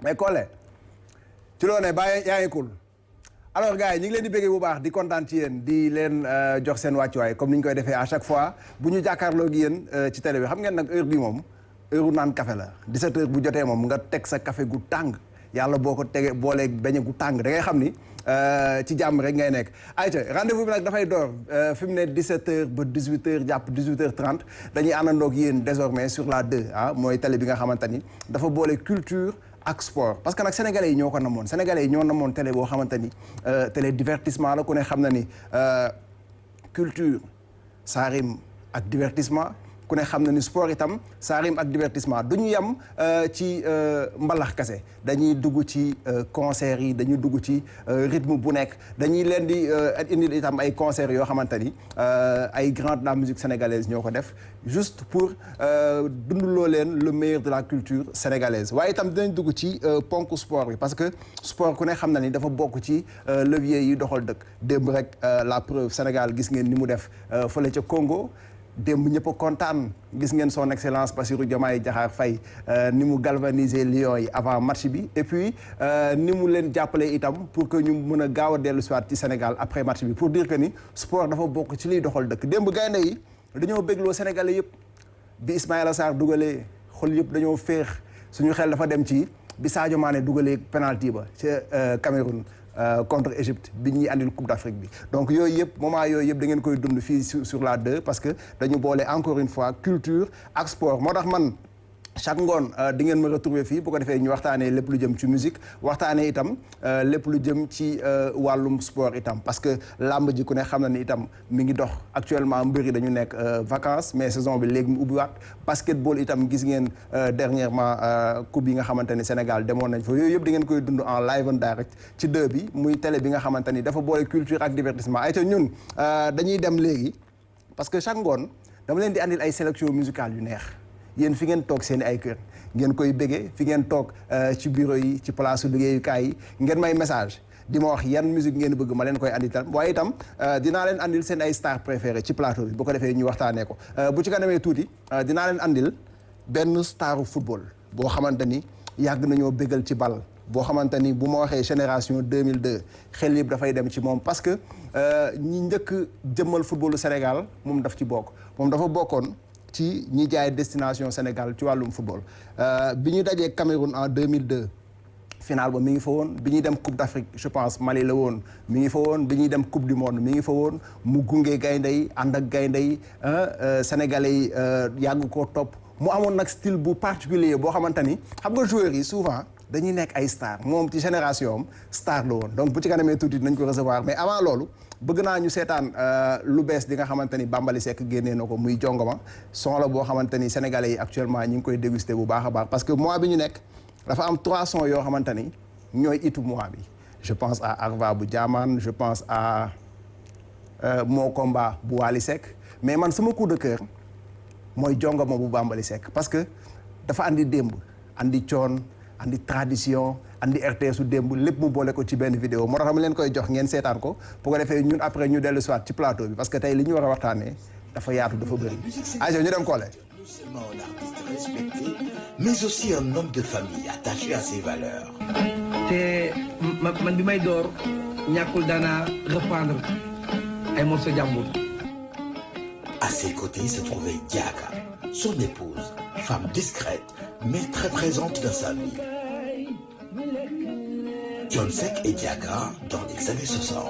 mais Collé ci loo ne bàyyi yaa ngi cool alors gars yi ñu ngi leen di bëggee bu baax di kontaan ci yéen di leen jox seen wàccuwaay comme ni ñu koy defee à chaque fois bu ñu jàkkaarloo gi yéen ci télé bi xam ngeen nag heure bi moom heure naan café la 17h bu jotee moom nga teg sa café gu tàng yàlla boo ko tegee booleeg beñe gu tàng da ngay xam ni ci jàmm rek ngay nekk. ayca rendez-vous bi nag dafay door fi mu ne 17h ba 18h jàpp 18h30 dañuy àndandoo ak yéen désormais sur la 2 mooy télé bi nga xamante ni dafa boole culture ak sport parce que nag sénégalais yi ñoo ko namoon sénégalais yi ñoo namoon télé boo xamante ni télé divertissement la ku ne xam na ni culture ça rime ak divertissement. ku ne xam na ni sport itam ça rime ak divertissement du ñu yem ci mbalax kase dañuy dugg ci concert yi dañuy dugg ci rythme bu nekk dañuy leen di indi itam ay concert yoo xamante ni ay grands de la musique sénégalaise ñoo ko def juste pour dundaloo leen le meilleur de la culture sénégalaise waaye itam dinañ dugg ci ponk sport bi parce que sport ku ne xam na ni dafa bokk ci levier yi doxal dëkk démb rek la preuve Sénégal gis ngeen ni mu def fële ca Congo démb ñëpp a kontaan gis ngeen son excellence Bassirou Diomaye Diakhar Faye ni mu galvaniser Lions yi avant match bi et puis ni mu leen jàppale itam pour que ñu mën a gaaw a dellu soit ci Sénégal après match bi pour dire que ni sport dafa bokk ci liy doxal dëkk démb gaynde yi dañoo bégloo Sénégalais yëpp bi Ismaïla Sarr dugalee xol yëpp dañoo féex suñu xel dafa dem ci bi Sadio Mané dugalee penalty ba ca Cameroun contre Égypte bi ñuy andil Coupe d'Afrique bi donc yooyu yëpp moment yooyu yëpp da ngeen koy dund fii sur la 2 parce que dañu boole encore une fois culture ak sport moo tax man chaque ngoon di ngeen ma retrouver fii bu ko defee ñu waxtaanee lépp lu jëm ci musique waxtaanee itam lépp lu jëm ci wàllum sport itam parce que làmb ji ku ne xam na ni itam mi ngi dox actuellement mbëri dañu nekk vacances mais saison bi léegi mu ubbiwaat basketball itam gis ngeen dernièrement coupe yi nga xamante ni Sénégal demoon nañ fa yooyu yëpp di ngeen koy dund en live and direct ci 2 bi muy télé bi nga xamante ni dafa boole culture ak divertissement ay ca ñun dañuy dem léegi parce que chaque ngoon dama leen di andil ay sélection musicale yu neex yéen fi ngeen toog seen ay kër ngeen koy béggee fi ngeen toog ci bureau yi ci place liggéeyukaay yi ngeen may message di ma wax yan musique ngeen bëgg ma leen koy andi tam waaye itam dinaa leen andil seen ay star préféré ci plateau bi bu ko defee ñu waxtaanee ko bu ci kanamee tuuti dinaa leen andil benn staru football boo xamante ni yàgg nañoo béggal ci bal boo xamante ni bu ma waxee génération 2002 xel yëpp dafay dem ci moom parce que ñi njëkk jëmmal footballu Sénégal moom daf ci bokk moom dafa bokkoon ci ñi jaay destination Sénégal ci wàllum football bi ñu dajee Cameroun en 2002 final ba mi ngi fa woon bi ñuy dem Coupe d'Afrique je pense Mali la woon mi ngi fa woon bi ñuy dem Coupe du Monde mi ngi fa woon mu gunge gaynde yi ànd ak gaynde yi sénégalais yi yàgg koo topp mu amoon nag style bu particulier boo xamante ni xam nga joueurs yi souvent dañuy nekk ay star moom ci génération am star la woon donc bu ci kanamee tuuti nañ ko recevoir mais avant loolu bëgg naa ñu seetaan lu bees di nga xamante ni Bambali Seck génnee na ko muy jongoma son la boo xamante ni sénégalais yi actuellement ñi ngi koy déguster bu baax a baax parce que mois bi ñu nekk dafa am 3 sons yoo xamante ni ñooy itu mois bi je pense à Arva bu Jaamaan je pense à Mon Combat bu Wally Seck mais man sama coup de cœur mooy jongoma bu Bambali Seck parce que dafa andi démb andi coon andi tradition andi RTS su démb lépp mu boole ko ci benn vidéo moo tax ma leen koy jox ngeen seetaan ko bu ko defee ñun après ñu dellu soit ci plateau bi parce que tey li ñu war a waxtaanee dafa yaatu dafa bëri. ayca ñu dem Collé. Non seulement un artiste respecté, mais aussi un homme de famille attaché à ses valeurs. te man bi may door ñàkkul daana reprendre ay morceaux jàmbur. À ses côtés se trouvait Diaga, son épouse, femme discrète mais très présente dans sa vie. John Seck et Diaga dans les années 60.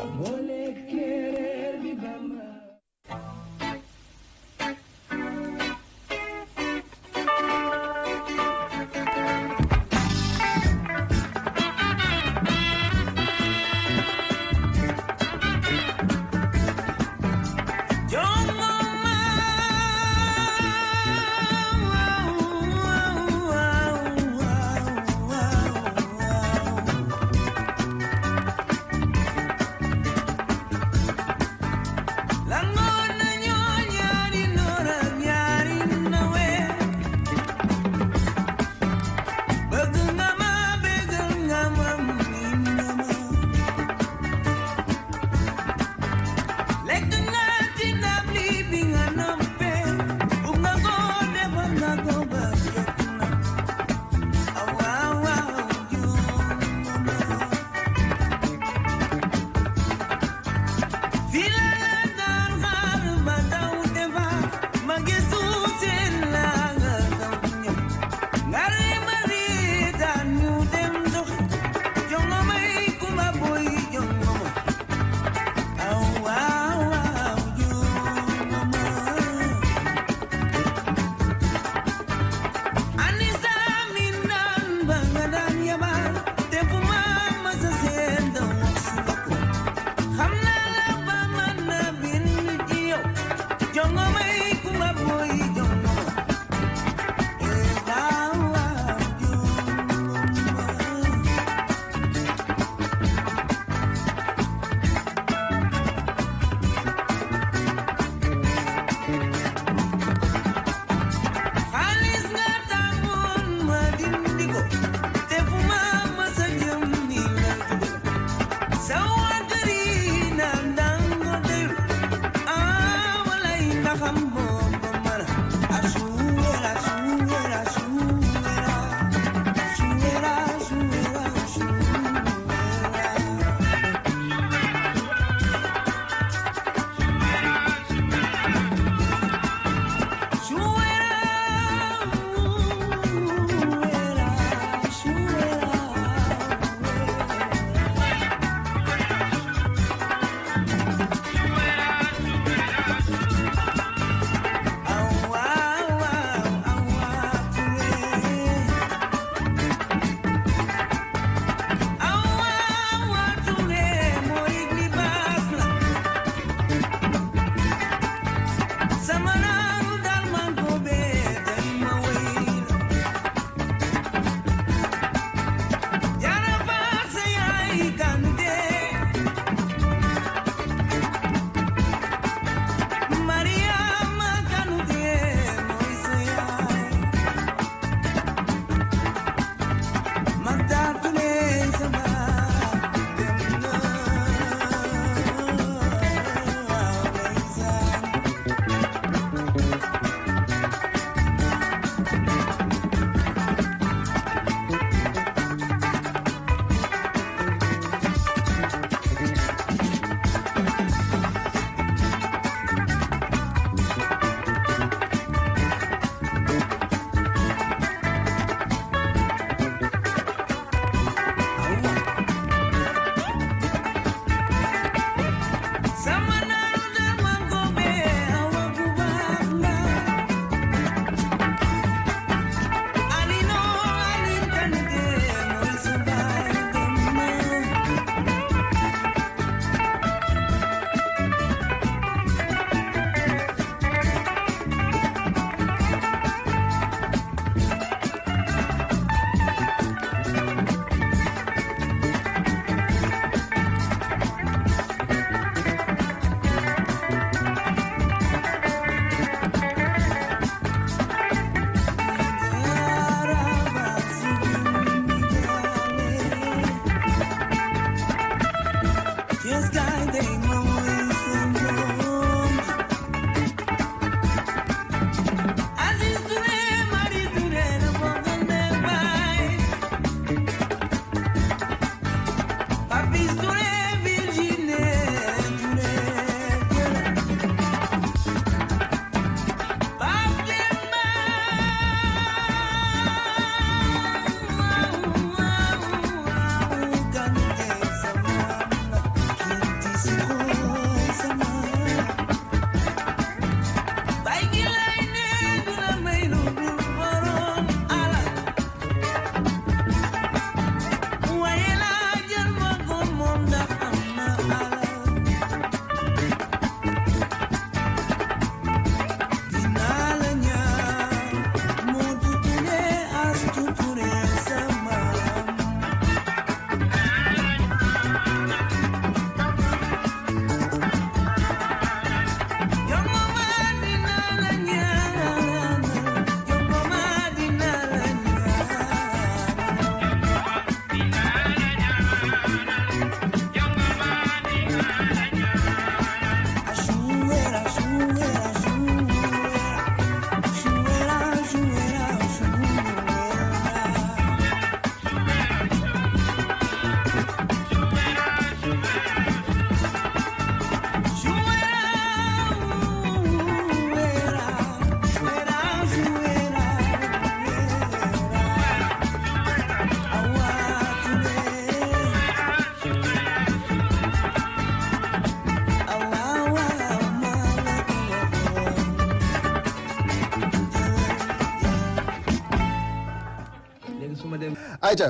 ayca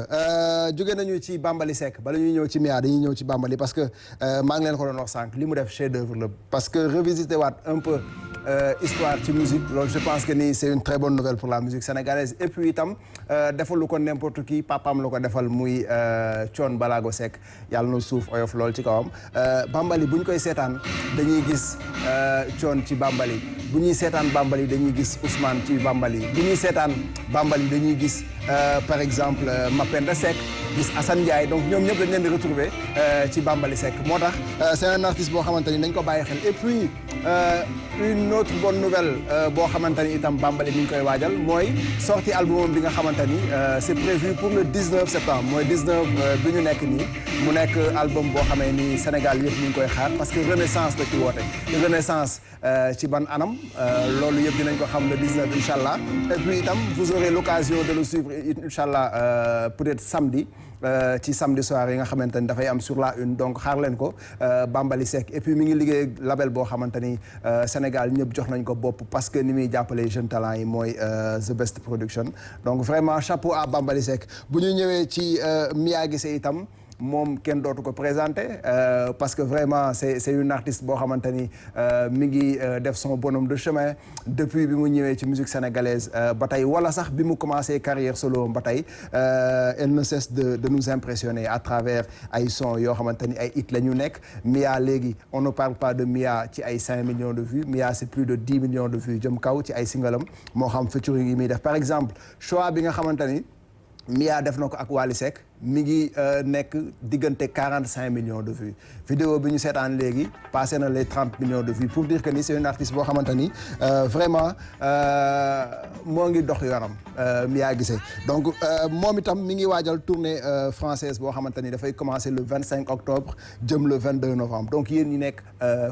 jóge nañu ci Bambaly Seck bala ñuy ñëw ci Mia dañuy ñëw ci Bambaly parce que maa ngi leen ko doon wax sànq li mu def chef d'œuvre la parce que revisiter waat un peu histoire ci musique loolu je pense que ni c'est une très bonne nouvelle pour la musique sénégalaise et puis itam defalu ko n'importe qui papaam la ko defal muy Thione Ballago Seck yàlla na suuf oyof lool ci kawam Bambaly bu ñu koy seetaan dañuy gis Thione ci Bambaly bu ñuy seetaan Bambaly dañuy gis Ousmane ci Bambaly bu ñuy seetaan Bambaly dañuy gis par exemple Mapenda Seck gis Assane Ndiaye donc ñoom ñëpp dañ leen di retrouver ci Bambaly Seck moo tax c'est un artiste boo xamante ni nañ ko bàyyi xel et puis une autre bonne nouvelle boo xamante ni itam Bambaly mi ngi koy waajal mooy sortie album bi nga xamante ni c'est prévu pour le 19 septembre mooy 19 bi ñu nekk nii mu nekk album boo xamee ni Sénégal yëpp ñu ngi koy xaar parce que renaissance la ci woote renaissance ci ban anam loolu yëpp dinañ ko xam le 19 incha allah et puis itam vous aurez l'occasion de le suivre incha allah peut-être samedi ci samedi soir yi nga xamante ni dafay am sur la une donc xaar leen ko Bambaly Seck et puis mi ngi liggéey label boo xamante ni Sénégal ñëpp jox nañ ko bopp parce que ni muy jàppale jeunes talents yi mooy The Best Production donc vraiment chapeau à Bambaly Seck bu ñu ñëwee ci Mia Guissé itam moom kenn dootu ko présenté parce que vraiment c'est une artiste boo xamante ni mi ngi def son bonhomme de chemin depuis bi mu ñëwee ci musique sénégalaise ba tey wala sax bi mu commencé carrière solo ba tey elle ne cesse de nous impressionner à travers ay sons yoo xamante ni ay hit la ñu nekk Mia léegi on ne parle pas de Mia ci ay 5 millions de vues Mia c'est plus de 10 millions de vues jëm kaw ci ay singalam moo xam featuring yi muy def par exemple choix bi nga xamante ni Mia def na ko ak Wally Seck mi ngi nekk diggante 45 millions de vues vidéo bi ñu seetaan léegi passé na les 30 millions de vues pour dire que ni c'est une artiste boo xamante ni vraiment moo ngi dox yoonam Mia Guissé donc moom itam mi ngi waajal tournée française boo xamante ni dafay commencer le 25 octobre jëm le 22 novembre donc yéen ñi nekk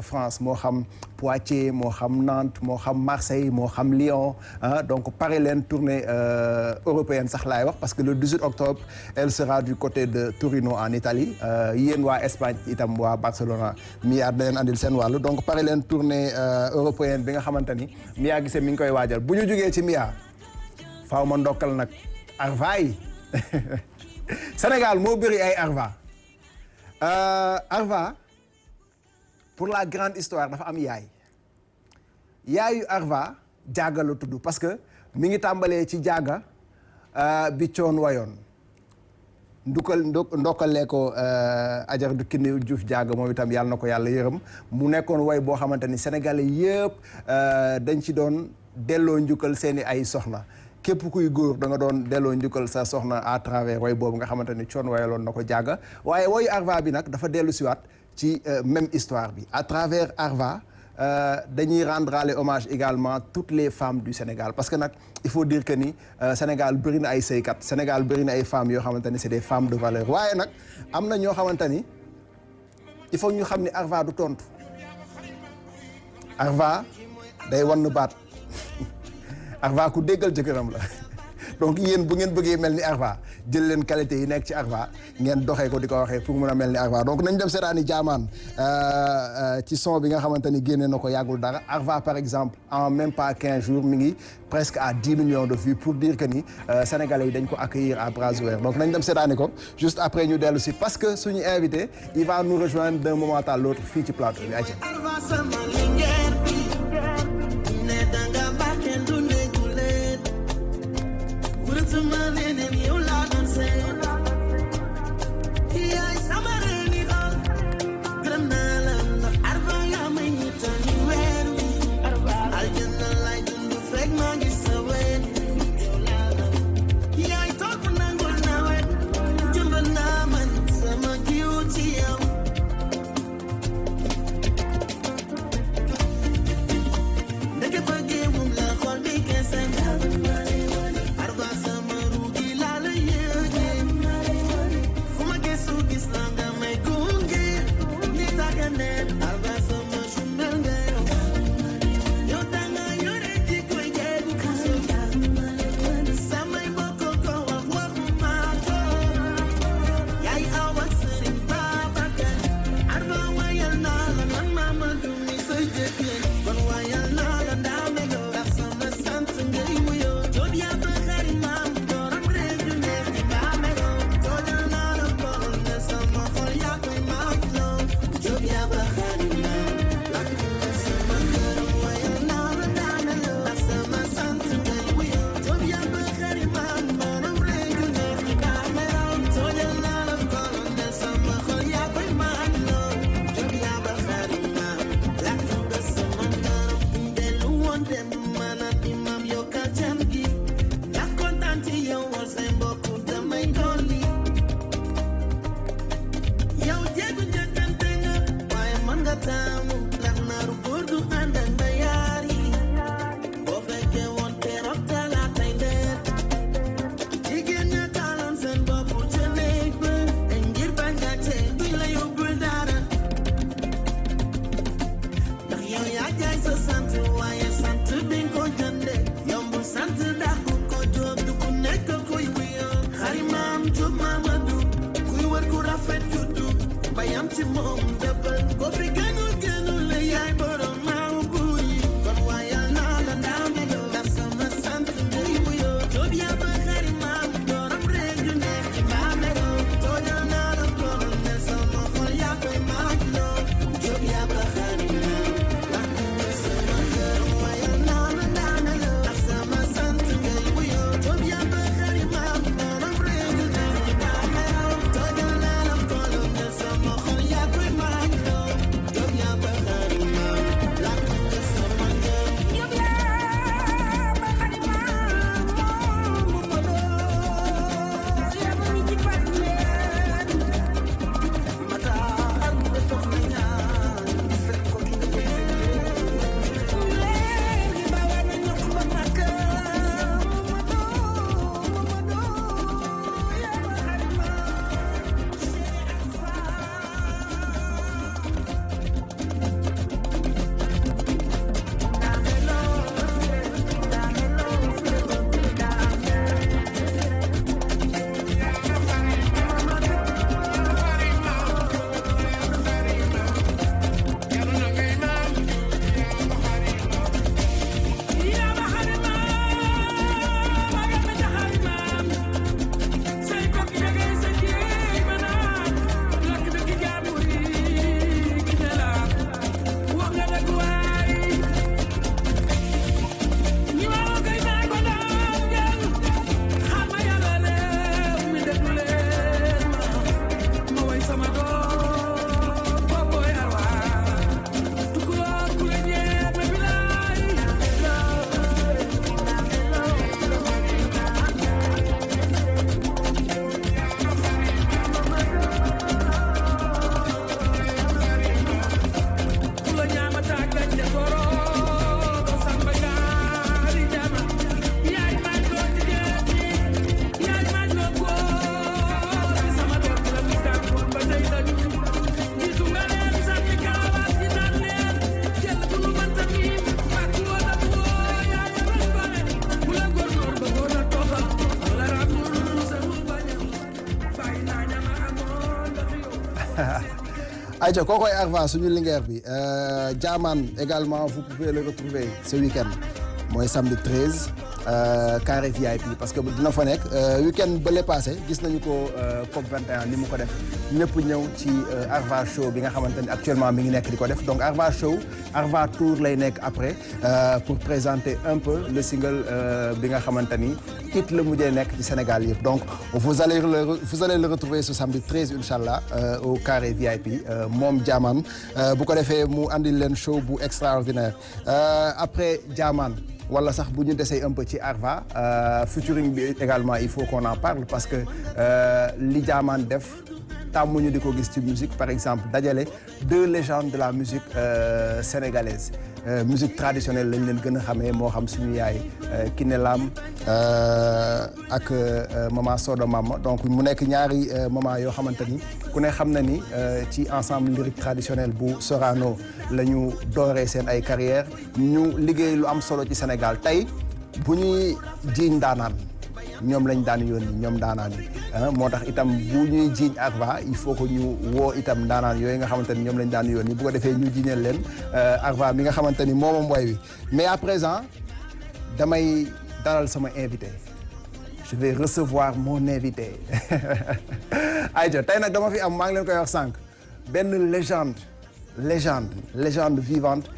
France moo xam Poitiers moo xam Nantes moo xam Marseille moo xam Lyon ah donc pare leen tournée européenne sax laay wax parce que le 18 octobre elle sera du côté de Torino en Italie yéen waa Espagne itam waa Barcelona Mia da leen andil seen wàllu donc pare leen tournée européenne bi nga xamante ni Mia Guissé mi ngi koy waajal bu ñu jógee ci Mia faaw ma ndokkal nag Arva yi Sénégal moo bëri ay Arva Arva pour la grande histoire dafa am yaayu Arva Diaga la tudd parce que mi ngi tàmbalee ci Diaga bi Thione wayoon ndokkalee ko Ajaratu Kiné Diouf Diaga moom itam yàlla na ko yàlla yërëm mu nekkoon way boo xamante ni sénégalais yëpp dañ ci doon delloo njukkal seeni ay soxna képp kuy góor da nga doon delloo njukkal sa soxna à travers way boobu nga xamante ni Thione wayaloon na ko Diaga waaye wayu Arva bi nag dafa dellu siwaat ci même histoire bi à travers Arva dañuy rendre hommage également toutes les femmes du Sénégal parce que nag il faut dire que ni Sénégal bëri na ay sëykat Sénégal bëri na ay femmes yoo xamante ni c'est des femmes de valeur waaye nag am na ñoo xamante ni il faut ñu xam ni Arva du tontu Arva day wann baat Arva ku déggal jëkkëram la donc yéen bu ngeen bëggee mel ni Arva jël leen qualité yi nekk ci Arva ngeen doxee ko di ko waxee pour mun a mel ni Arva donc nañ dem seetaani jaamaan ci son bi nga xamante ni génne na ko yàggul dara Arva par exemple en même pas 15 jours mi ngi presque à 10 millions de vues pour dire que ni sénégalais yi dañ ko accueillir à bras ouverts donc nañ dem seetaani ko juste après ñu dellu si parce que suñu invité il va nous rejoindre d'un moment à l'autre fii ci plateau bi ayca. Arva sama rugi la jaay sa sant waaye sant bi ko jënde yombul sant dàqu ko jóob du ku nekk koy wuyoo xarimaam Jóob Mamadou kuy wër ku rafet juddu bayam ci moom dëppal ko fi gënul la yaay borom maaw buy kon waaye naa la ndaw mi yow ndax sama sant ngay wuyoo Jóob yaa ba xarimaam borom rek du nekk ci baameroo toojal naa la borom ne sama xol yaa koy maaj loo Jóob yaa ba xarimaam ndax nga sama kër waaye naa la ndaw mi yow ndax sama sant ngay wuyoo Jóob yaa ba xarimaam borom rek du nekk ci baameroo toojal naa la borom ne sama xol yaa koy maaj loo Jóob yaa ba xarimaam ndax nga sama kër Jóob yaa ba xarimaam moom moo doon yaa ba ñu ci fat leen mata ar bu de soxna ñaan fekk ko ki nga koy léegi ba war na ñëpp ba nag Mamadou yaa ba Aïcha kookoy Arva suñu lingeer bi Jaaman également vous pouvez le retrouver ce week-end mooy samedi 13 carré VIP parce que dina fa nekk week-end bële passé gis nañu ko COP 21 ni mu ko def ñëpp ñëw ci Arva Show bi nga xamante ni actuellement mi ngi nekk di ko def donc Arva Show Arva Tour lay nekk après pour présenter un peu le single bi nga xamante ni it la mujjee nekk ci Sénégal yëpp donc vous allez le retrouver ce samedi 13 inchallah au carré VIP moom Jaaman bu ko defee mu andil leen show bu extraordinaire après Jaaman wala sax bu ñu desee un peu ci Arva featuring bi également il faut qu'on en parle parce que li Jaaman def tàmmuñu di ko gis ci musique par exemple dajale deux légendes de la musique sénégalaise musique traditionnelle lañ leen gën a xamee moo xam suñu yaay Kiné Lam ak maman Soda Mama donc mu nekk ñaari maman yoo xamante ni ku ne xam na ni ci ensemble lyrique traditionnel bu Sorano la ñu dooree seen ay carrière ñu liggéey lu am solo ci Sénégal tey bu ñuy jiiñ daanaan ñoom lañ daan yónni ñoom daanaan yi moo tax itam bu ñuy jiiñ Arva il faut que ñu woo itam daanaan yooyu nga xamante ni ñoom lañ daan yónni bu ko defee ñu jiiñal leen Arva mi nga xamante ni moomam way wi mais à présent damay dalal sama invité je vais recevoir mon invité Aïcha tey nag dama fi am maa ngi leen koy wax sànq benn légende vivante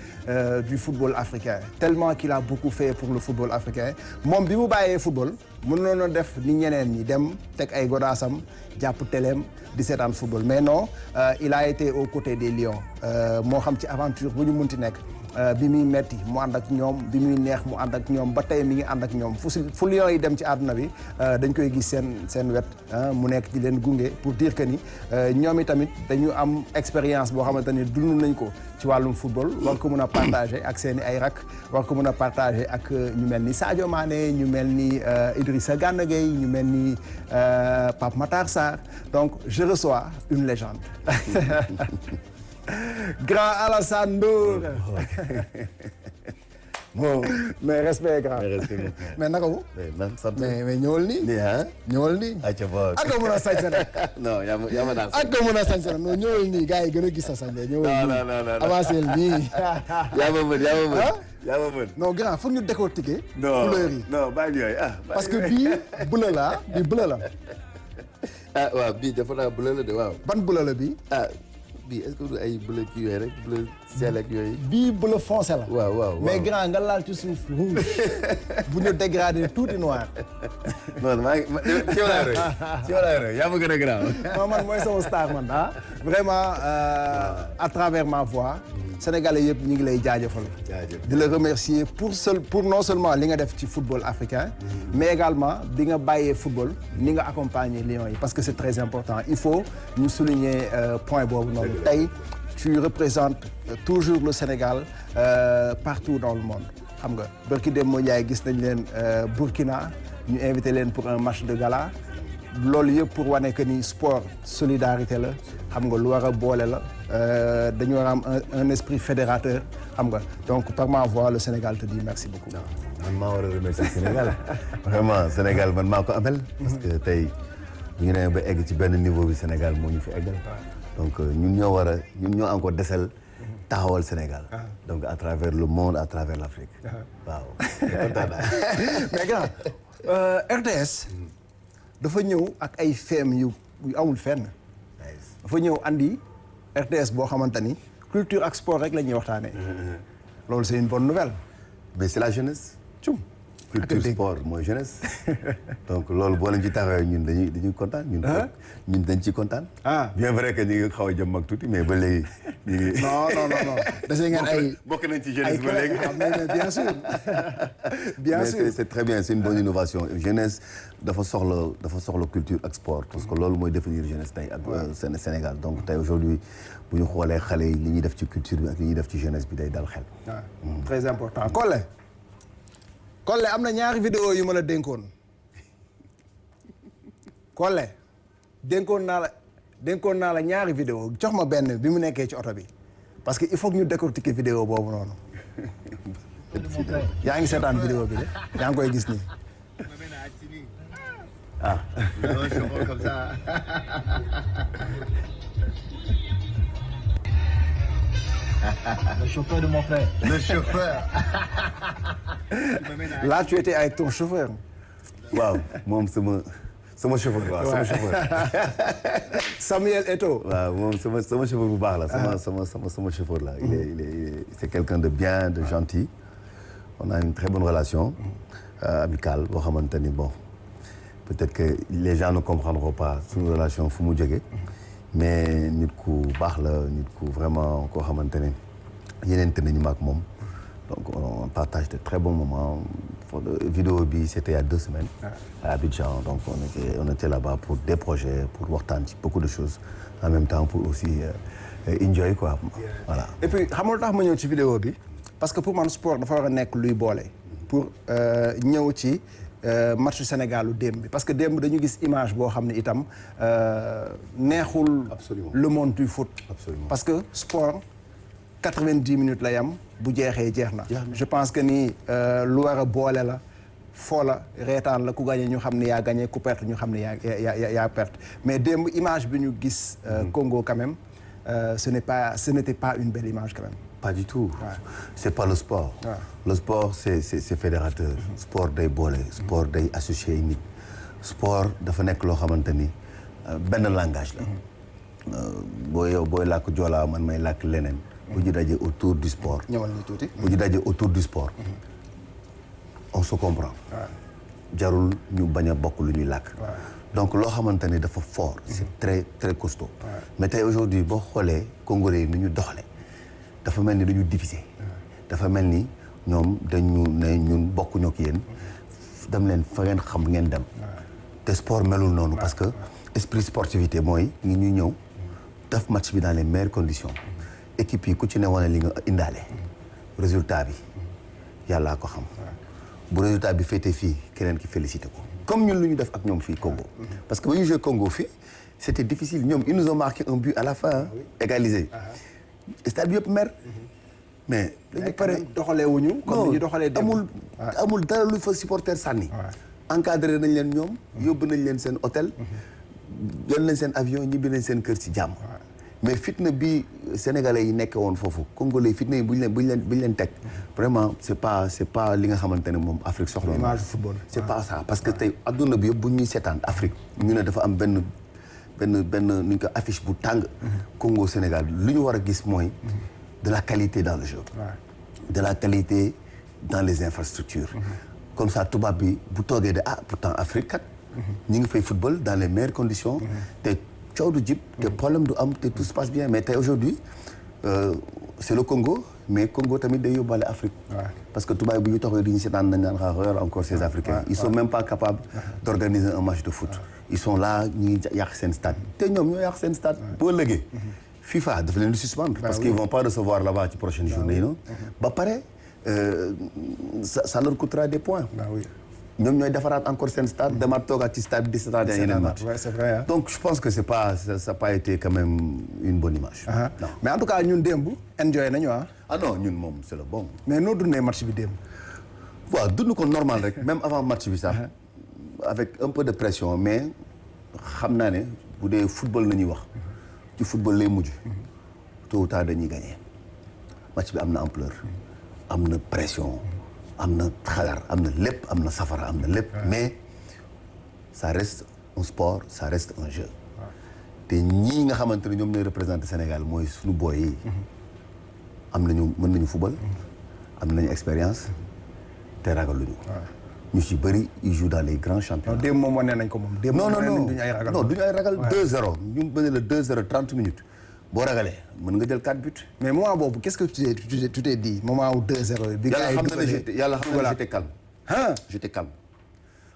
du football africain tellement qu'il a beaucoup fait pour le football africain moom bi mu bàyyee football mënoon na def ni ñeneen ñi dem teg ay godaasam jàpp teleem di seetaan football mais non il a été aux côtés des Lions moo xam ci aventure bu ñu munti nekk bi muy metti mu ànd ak ñoom bi muy neex mu ànd ak ñoom ba tey mi ngi ànd ak ñoom fu Lions yi dem ci àdduna bi dañ koy gis seen wet mu nekk di leen gunge pour dire que ni ñoom i tamit dañu am expérience boo xamante ni dund nañ ko ci wàllum football war ko mën a partager ak seen i ay rak war ko mën a partager ak ñu mel ni Sadio Mané ñu mel ni Idrissa Gana Gueye ñu mel ni Pape Matar Sarr donc je reçois une légende Grand Alassane Ndour. bon. mais respect grand. mais naka mu. mais ñëwal nii. nii ah. ñëwal nii. ayca boog ak nga mën a sañse nag. non yaa ma daal. ak nga mën a sañse nag non ñëwal nii gars yi gën a gis sa sañse ñëwal nii. non avancé nii. yaa ma mën. non grand foog ñu décortiquer. couleur yi non bàyyi yooyu parce que bii bleu la bii bleu la. waaw bii dafa naa bleu la de waaw. ban bleu la bii. bii est-ce que du ay bleu kii yooyu rek bleu ciel ak yooyu. bii bleu foncé la. waaw mais grand nga laal ci suuf rouge. bu ñu dégradé tuuti noir. non maa ngi ci wàllu roy yaa ma gën a grave. non man mooy sama star man vraiment à travers ma voix. Sénégalais yëpp ñu ngi lay jaajëfal. di la remercier pour non seulement li nga def ci football africain. mais également bi nga bàyyee football ni nga accompagner Lions yi parce que c'est très important il faut ñu souligner point boobu noonu tey tu représentes toujours le Sénégal partout dans le monde xam nga barki Demba Ndiaye gis nañ leen Burkina ñu invité leen pour un match de gala loolu yëpp pour wane que ni sport solidarité la xam nga lu war a boole la dañu war a am un esprit fédérateur xam nga donc par ma voix le Sénégal te dit merci beaucoup. man maa war a remercier Sénégal vraiment Sénégal man maa ko amel. parce que tey bu ñu nee ba egg ci benn niveau bi Sénégal moo ñu fi eggal. donc ñun ñoo encore desal taxawal Sénégal. donc à travers le monde à travers l'Afrique. waaw kontaan naa. mais grand RTS. dafa ñëw ak ay feem yu amul fenn. dafa ñëw andi RTS boo xamante ni culture ak sport rek la ñuy waxtaanee. loolu c'est une bonne nouvelle. mais c'est la jeunesse. cum culture sport mooy jeunesse. donc loolu boo leen ci taxawee ñun dañuy kontaan. ñun dañ ci kontaan. bien vrai que ñu ngi xaw a jëm mag tuuti mais ba léegi ñu ngi. non. dese ngeen ay bokk nañ ci jeunesse ba léegi. bien sûr. bien sûr mais c'est très bien c'est une bonne innovation jeunesse dafa soxla culture ak sport. parce que loolu mooy définir jeunesse tey ak Sénégal donc tey aujourd'hui bu ñu xoolee xale yi li ñuy def ci culture bi ak li ñuy def ci jeunesse bi day dal xel. très important Collé am na ñaari vidéo yu ma la dénkoon Collé dénkoon naa la ñaari vidéo jox ma benn bi mu nekkee ci oto bi parce que il faut que ñu décortiquer vidéo boobu noonu. yaa ngi seetaan vidéo bi de yaa ngi koy gis nii. comme ça. Le chauffeur de mon frère. Le chauffeur. Là tu étais avec ton chauffeur. waaw moom sama chauffeur waaw sama chauffeur. Samuel Eto'o. waaw moom sama chauffeur bu baax la sama chauffeur là c'est quelqu'un de bien de gentil. on a une très bonne relation amicale boo xamante ni bon peut-être que les gens ne comprendront pas suñu relation fu mu jógee. mais nit ku baax la nit ku vraiment koo xamante ne yeneen nañu ma ak moom donc on partage de très bons moments. vidéo bi c'était il y a 2 semaines. à Abidjan donc on était là-bas pour des projets pour waxtaan ci beaucoup de choses en même temps pour aussi enjoy quoi voilà. et puis xamul tax ma ñëw ci vidéo bi parce que pour man sport dafa war a nekk luy boole pour ñëw ci. match Sénégalu démb bi parce que démb dañu gis image boo xam ne itam neexul. Absolument. Le monde du foot. Absolument. parce que sport 90 minutes la yam bu jeexee jeex na. je pense que ni lu war a boole la foo la reetaan la ku gagné ñu xam ne yaa gagné ku perte ñu xam ne yaa perte mais démb image bi ñu gis. Congo quand même ce n'était pas une belle image quand même. Pas du tout. Ouais. C'est pas le sport. Ouais. Le sport c'est fédérateur. Sport day boole. Sport day associé nit. Sport dafa nekk loo xamante ni benn langage la. booy làkk Joola man may làkk leneen. bu ñu dajee autour du sport. ñëwal ñu tuuti. bu ñu dajee autour du sport. on se comprend. jarul ñu bañ a bokk lu ñuy làkk. donc loo xamante ni dafa fort. c'est très très costaud. mais tey aujourd'hui boo xoolee Congolais yi ni ñu doxale dafa mel ni dañu diviser. dafa mel ni ñoom dañu ne ñun bokkuñu ak yéen. dem leen fa ngeen xam ngeen dem. te sport melul noonu parce que esprit sportivité mooy ñu ñëw def match bi dans les meilleures conditions. équipe yi ku ci ne wane li nga indaale. résultat bi yàllaa ko xam. bu résultat bi féetee fii keneen ki félicité ko. comme ñun lu ñu def ak ñoom fii Congo. parce que ba ñu joué Congo fii c'était difficile ñoom ils nous ont marqué un but à la fin égalisé. stade bi yëpp mer. mais dañu pare doxalee wuñu comme ni ñu doxalee démb. amul dara lu fa supporter sànni. encadré nañ leen ñoom. yóbbu nañ leen seen hôtel. jël nañ seen avion ñibbi nañ seen kër ci jàmm. mais fitna bi sénégalais yi nekk woon foofu congolais fitna yi bu ñu leen teg. vraiment c'est pas li nga xamante ne moom Afrique soxla. image football c'est pas ça parce que tey adduna bi yëpp bu ñuy seetaan Afrique ñu ne dafa am benn nu ñu ko affiche bu tàng. Congo Sénégal lu ñu war a gis mooy. de la qualité dans le jeu. de la qualité dans les infrastructures. comme ça tubaab bi bu toogee de pourtant Afrique kat. ñu ngi fay football dans les meilleures conditions. te coow du jib te problème du am te tout se passe bien mais tey aujourd'hui c'est le Congo mais Congo tamit day yóbbaale Afrique. parce que tubaab bu ñu toogee di ñu seetaan nañ naan xaaral encore ces Africains. ils sont même pas capables d'organiser un match de foot. ils sont là ñu ngi yàq seen stade te ñoom ñoo yàq seen stade. boo lëgee FIFA dafa leen di suspendre. parce qu'ils vont pas recevoir là-bas ci prochaine journée yi non. ba pare ça leur coûtera des points. ñoom ñooy defaraat encore seen stade demaat toogaat ci stade bi di seetaan yeneen match. c'est vrai donc je pense que ça a pas été quand même une bonne image. non mais en tout cas ñun démb enjoy nañu non ñun moom c'est le bon. mais noo dundee match bi démb. waaw dund ko normal rek même avant match bi sax. avec un peu de pression mais xam naa ne bu dee football nañuy wax. ci football lay mujj. tôt ou tard dañuy gagner. match bi am na ampleur. am na pression. am na xalaat am na lépp am na safara am na lépp mais ça reste un sport ça reste un jeu te ñii nga xamante ne ñoom ñooy représenter Sénégal mooy suñu boy yi am nañu mën nañu football am nañu expérience te ragaluñu ñu ci bëri ils jouent dans les grands championnats. démb moom wane nañ ko moom. démb non duñu ay ragal non duñu ay ragal 2-0 ñu mën la 2-0 30 minutes boo ragalee mën nga jël 4 buts. mais moment boobu qu'est-ce que tu t'es dit moment wu 2-0 bi. gars yi yàlla xam na ne j'étais calme. j'étais calme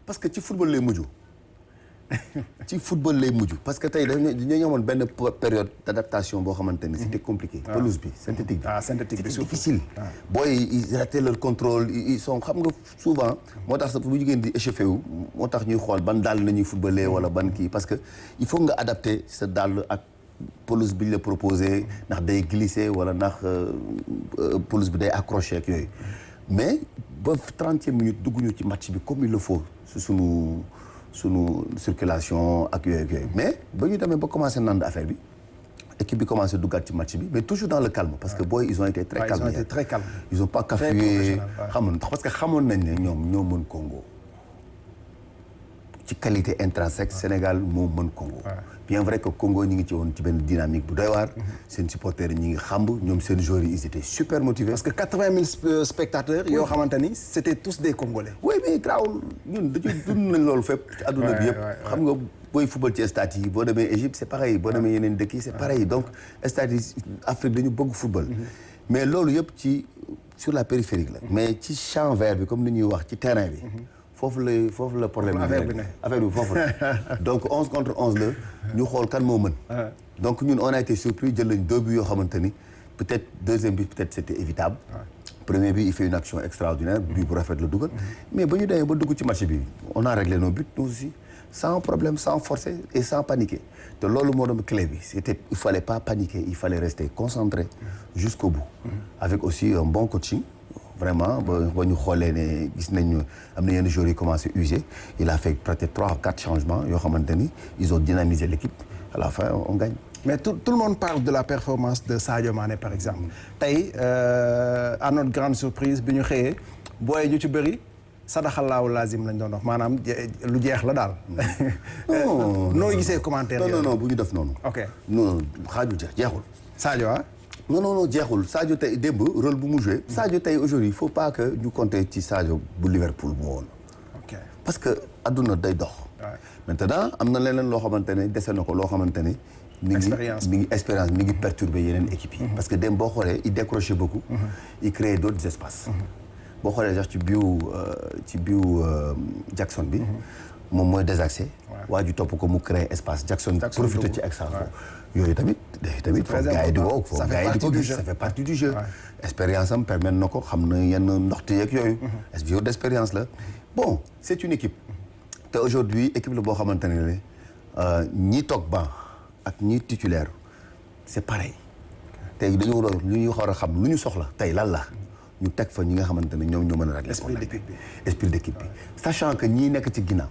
parce que ci football lay mujj. ci football lay mujj parce que tey dañoo amoon benn période d'adaptation boo xamante ne c'était compliqué. pelouse bi synthétique bi. synthétique bi c'était difficile. booy ils rataient leur contrôle ils sont xam nga souvent moo tax sax bu jigéen di échauffé wu moo tax ñuy xool ban dàll nañuy footballé wala ban kii parce que il faut nga adapter sa dàll ak. pelouse bi ñu la proposé ndax day glisser wala ndax pelouse bi day accroché ak yooyu mais ba 30e minute dugguñu ci match bi comme il le faut su sunu circulation ak yooyu mais ba ñu demee ba commencé nand affaire bi équipe bi commencé duggaat ci match bi mais toujours dans le calme parce que booy ils ont été très calmes. Ils ont pas cafouillé xamoon parce que xamoon nañ ne ñoom ñoo mën Congo ci qualité intrinsèque Sénégal moo mën Congo. bien vrai que Congo ñi ngi ci woon ci benn dynamique bu doy waar. seen supporters yi ñi ngi xamb ñoom seen joueurs yi ils étaient super motivés. parce que 80 000 spectateurs. yoo xamante ni c'était tous des Congolais. oui mais grawul ñun dañuy dund nañ loolu fépp. ci adduna bi yëpp xam nga booy football ci stade yi boo demee Égypte c'est pareil boo demee yeneen dëkk yi c'est pareil donc stade yi Afrique dañu bëgg football. mais loolu yëpp ci sur la périphérique la. mais ci champ vert bi comme ni ñuy wax ci terrain bi. foofu la problème affaire bi foofu la donc 11 contre 11 la ñu xool kan moo mën donc ñun on a été surpris jël lañ 2 buts yoo xamante ni peut-être deuxième but peut-être c'était évitable premier but il fait une action extraordinaire but bu rafet la dugal mais ba ñu demee ba dugg ci match bi on a réglé nos buts nous aussi sans problème sans forcer et sans paniquer te loolu moo doon clé bi c'était il fallait pas paniquer il fallait rester concentré jusqu'au bout avec aussi un bon coaching vraiment ba ñu xoolee ne gis nañu am na yenn joueurs yi commencé user il a fait peut-être 3 ou 4 changements yoo xamante ni ils ont dynamisé l'équipe à la fin on gagne. mais tout le monde parle de la performance de Sadio Mané par exemple tey à notre grande surprise bi ñu xëyee booy ñu ci bëri sadaxalaahu lazim lañ doon wax maanaam lu jeex la daal. noo gisee commentaire yi. non bu ñu def noonu. ok non xaaju jeexul. Sadio non jeexul Sadio tey démb rôle bu mu joué. Sadio tey aujourd'hui il faut pas que ñu compter ci Sadio bu Liverpool mu woon. ok parce que adduna day dox. maintenant am na leneen loo xamante ne dese na ko loo xamante ne. mi ngi expérience mi ngi perturber yeneen équipes yi. parce que démb boo xoolee il décrochait beaucoup. il créait d'autres espaces. boo xoolee sax ci biu Jackson bi. moom mooy désaxé. waa ji topp ko mu créer espace Jackson profité ci extra yooyu tamit foog gars yi di ko foog gars yi di ko gis ça fait partie du jeu expérience am permettre na ko xam na yenn ndoxte yeeg yooyu jour d'expérience la bon c'est une équipe te aujourd'hui équipe la boo xamante ne ñi toog banc ak ñi titulaire c'est pareil tey dañu war a lu ñu war a xam lu ñu soxla tey lan la ñu teg fa ñi nga xamante ne ñoom ñoo mën a régler esprit d'équipe bi sachant que ñii nekk ci ginnaaw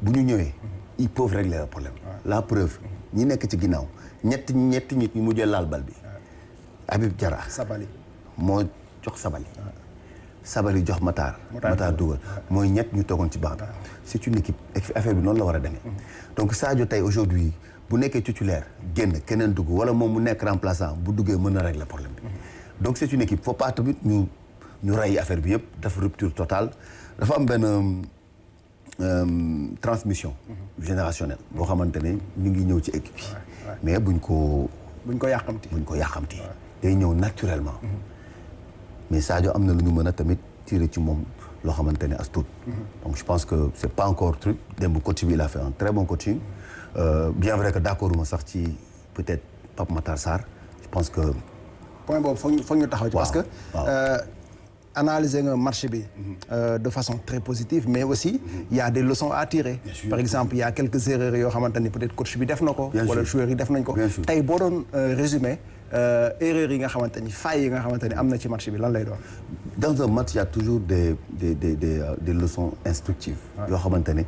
bu ñu ñëwee ils peuvent régler le problème la preuve ñi nekk ci ginnaaw ñetti nit ñu mujjee laal bal bi Habib Diarra Sabali moo jox Sabali jox Matar dugal mooy ñett ñu toogoon ci banc bi c'est une équipe affaire bi noonu la war a demee donc Sadio tey aujourd'hui bu nekkee titulaire génn keneen dugg wala moom mu nekk remplaçant bu duggee mën na régler problème bi donc c'est une équipe faut pas tamit ñu rey affaire bi yëpp def rupture totale dafa am benn transmission générationnelle boo xamante ne ñu ngi ñëw ci équipe yi mais buñ ko yàqamti day ñëw naturellement mais Sadio am na lu ñu mën a tamit tirer ci moom loo xamante ne as tuut donc je pense que c'est pas encore truc démb coach bi il a fait un très bon coaching bien vrai que d'accord uma sax ci peut-être Pape Matar Sarr je pense que point boobu foog ñu taxaw ci parce que analyser nga marché bi de façon très positive mais aussi il y a des leçons à tirer par exemple il y a quelques erreurs yoo xamante ni peut-être coach bi def na ko wala joueurs yi def nañ ko tey boo doon résumé erreurs yi nga xamante ni failles yi nga xamante ni am na ci marché bi lan lay doon dans un match il y a toujours des leçons instructives yoo xamante ne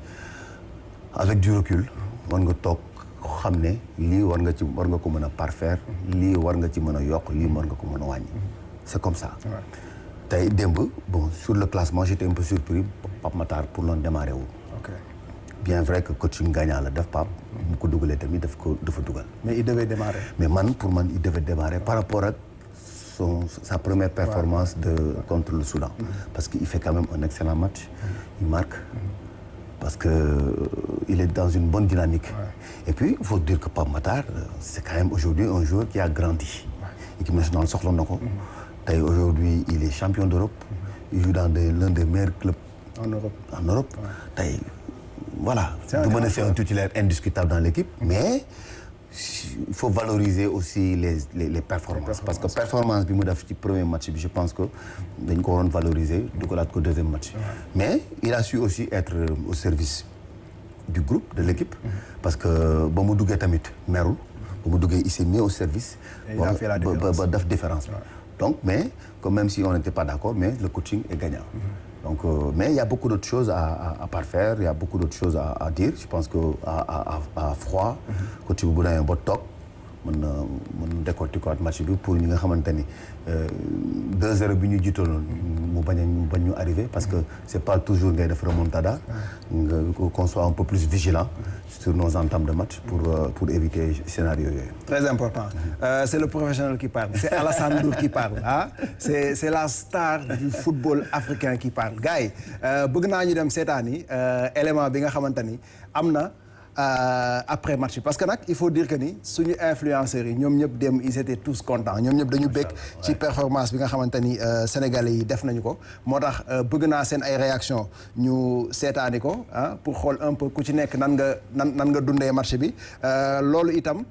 avec du recul war nga toog xam ne lii war nga ko mën a parfaire lii war nga ci mën a yokk lii war nga ko mën a wàññi c'est comme ça tey démb bon sur le classement j'étais un peu surpris Pape Matar pour loon démarrer wu bien vrai que coaching gagnant la def Pape mu ko dugalee tamit dafa dugal mais il devait démarrer pour man il devait démarrer par rapport ak sa première performance contre le Soudan parce qu'il fait quand même un excellent match il marque parce que il est dans une bonne dynamique et puis il faut dire que Pape Matar c'est quand même aujourd'hui un joueur qui a grandi équipe nationale soxla na ko tey aujourd'hui il est champion d'Europe il joue dans l'un des meilleurs clubs en Europe tey voilà du mën a c'est un titulaire indiscutable dans l'équipe mais il faut valoriser aussi les performances parce que performance bi mu def ci premier match bi je pense que dañ ko waroon valoriser dugalaat ko deuxième match mais il a su aussi être au service du groupe de l'équipe parce que ba mu duggee tamit merul ba mu duggee il s'est mis au service ba def différence donc mais comme même si on n'était pas d'accord mais le coaching est gagnant donc mais il y a beaucoup d'autres choses à parfaire il y a beaucoup d'autres choses à dire je pense que à froid coach bi bu demee ba toog mën na décortiquer match bi pour ñi nga xamante ni 2-0 bi ñu jiitaloon mu bañ ñu arriver parce que c'est pas toujours ngay def remontada qu'on soit un peu plus vigilant sur nos entames de match pour éviter scénario yooyu. Très important c'est le professionnel qui parle c'est Alassane Ndour qui parle c'est la star du football africain qui parle gars yi bëgg naa ñu dem seetaani élément bi nga xamante ni am na après match parce que nag il faut dire que ni suñu influenceurs yi ñoom ñëpp dem ils étaient tous contents ñoom ñëpp dañu bëgg ci performance bi nga xamante ni sénégalais yi def nañu ko moo tax bëgg naa seen ay réaction ñu seetaani ko pour xool un peu ku ci nekk nan nga dundee match bi loolu itam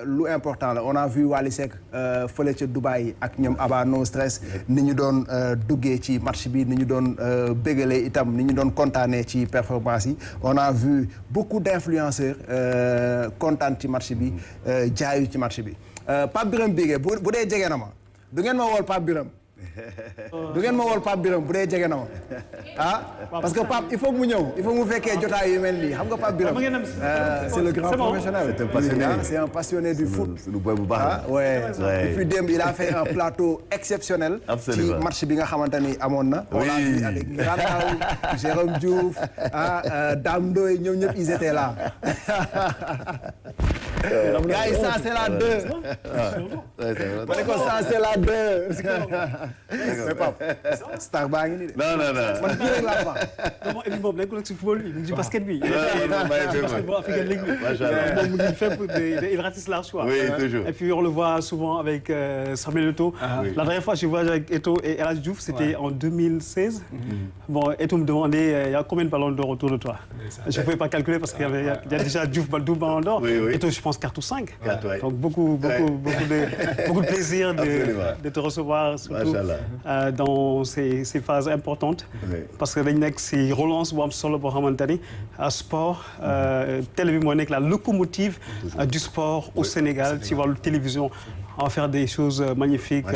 lu important la on a vu Wally Seck fële ca Dubaï ak ñoom Aba No Stress ni ñu doon duggee ci match bi ni ñu doon bégalee itam ni ñu doon kontaanee ci performance yi on a vu beaucoup d'influenceurs kontaan ci match bi jaayu ci match bi Pape Birame Bigué bu dee jege na ma du ngeen ma wool Pape Birame du ngeen ma wool Pape Birame bu dee jege na ma parce que Pape il faut que mu ñëw il faut que mu fekkee jotaay yu mel nii xam nga Pape Birame c'est le grand professionnel c'est un passionné du foot c'est le boy bu baax ouais depuis démb il a fait un plateau exceptionnel ci match bi nga xamante ni amoon na on l'a vu avec Ngirandaaw Jérôme Diouf Dame Ndoye ñoom ñëpp ils étaient là gars yi ça c'est la 2 ma ne ko ça c'est la 2 mais Pape star baa ngi nii de. non man kii rek laa wax. non et puis moom nekkul ci football bi mu ngi ci basket bi. basketball African League bi. moom mu ngi fépp il ratisse large quoi. Oui, toujours. Et puis on le voit souvent avec Samuel Eto'o. La dernière fois je voyais avec Eto'o et El Hadji Diouf c'était en 2016. Bon Eto'o me demandait il y a combien de ballons d'or autour de toi. Je ne pouvais pas calculer parce qu'il y a déjà Diouf double ballon d'or. Eto'o je pense 4 ou 5. Donc beaucoup de plaisir de te recevoir surtout dans ces phases importantes parce que dañ nekk si relance bu am solo boo xamante ni sport télé bi moo nekk la locomotive du sport au Sénégal ci wàllu télévision on va faire des choses magnifiques.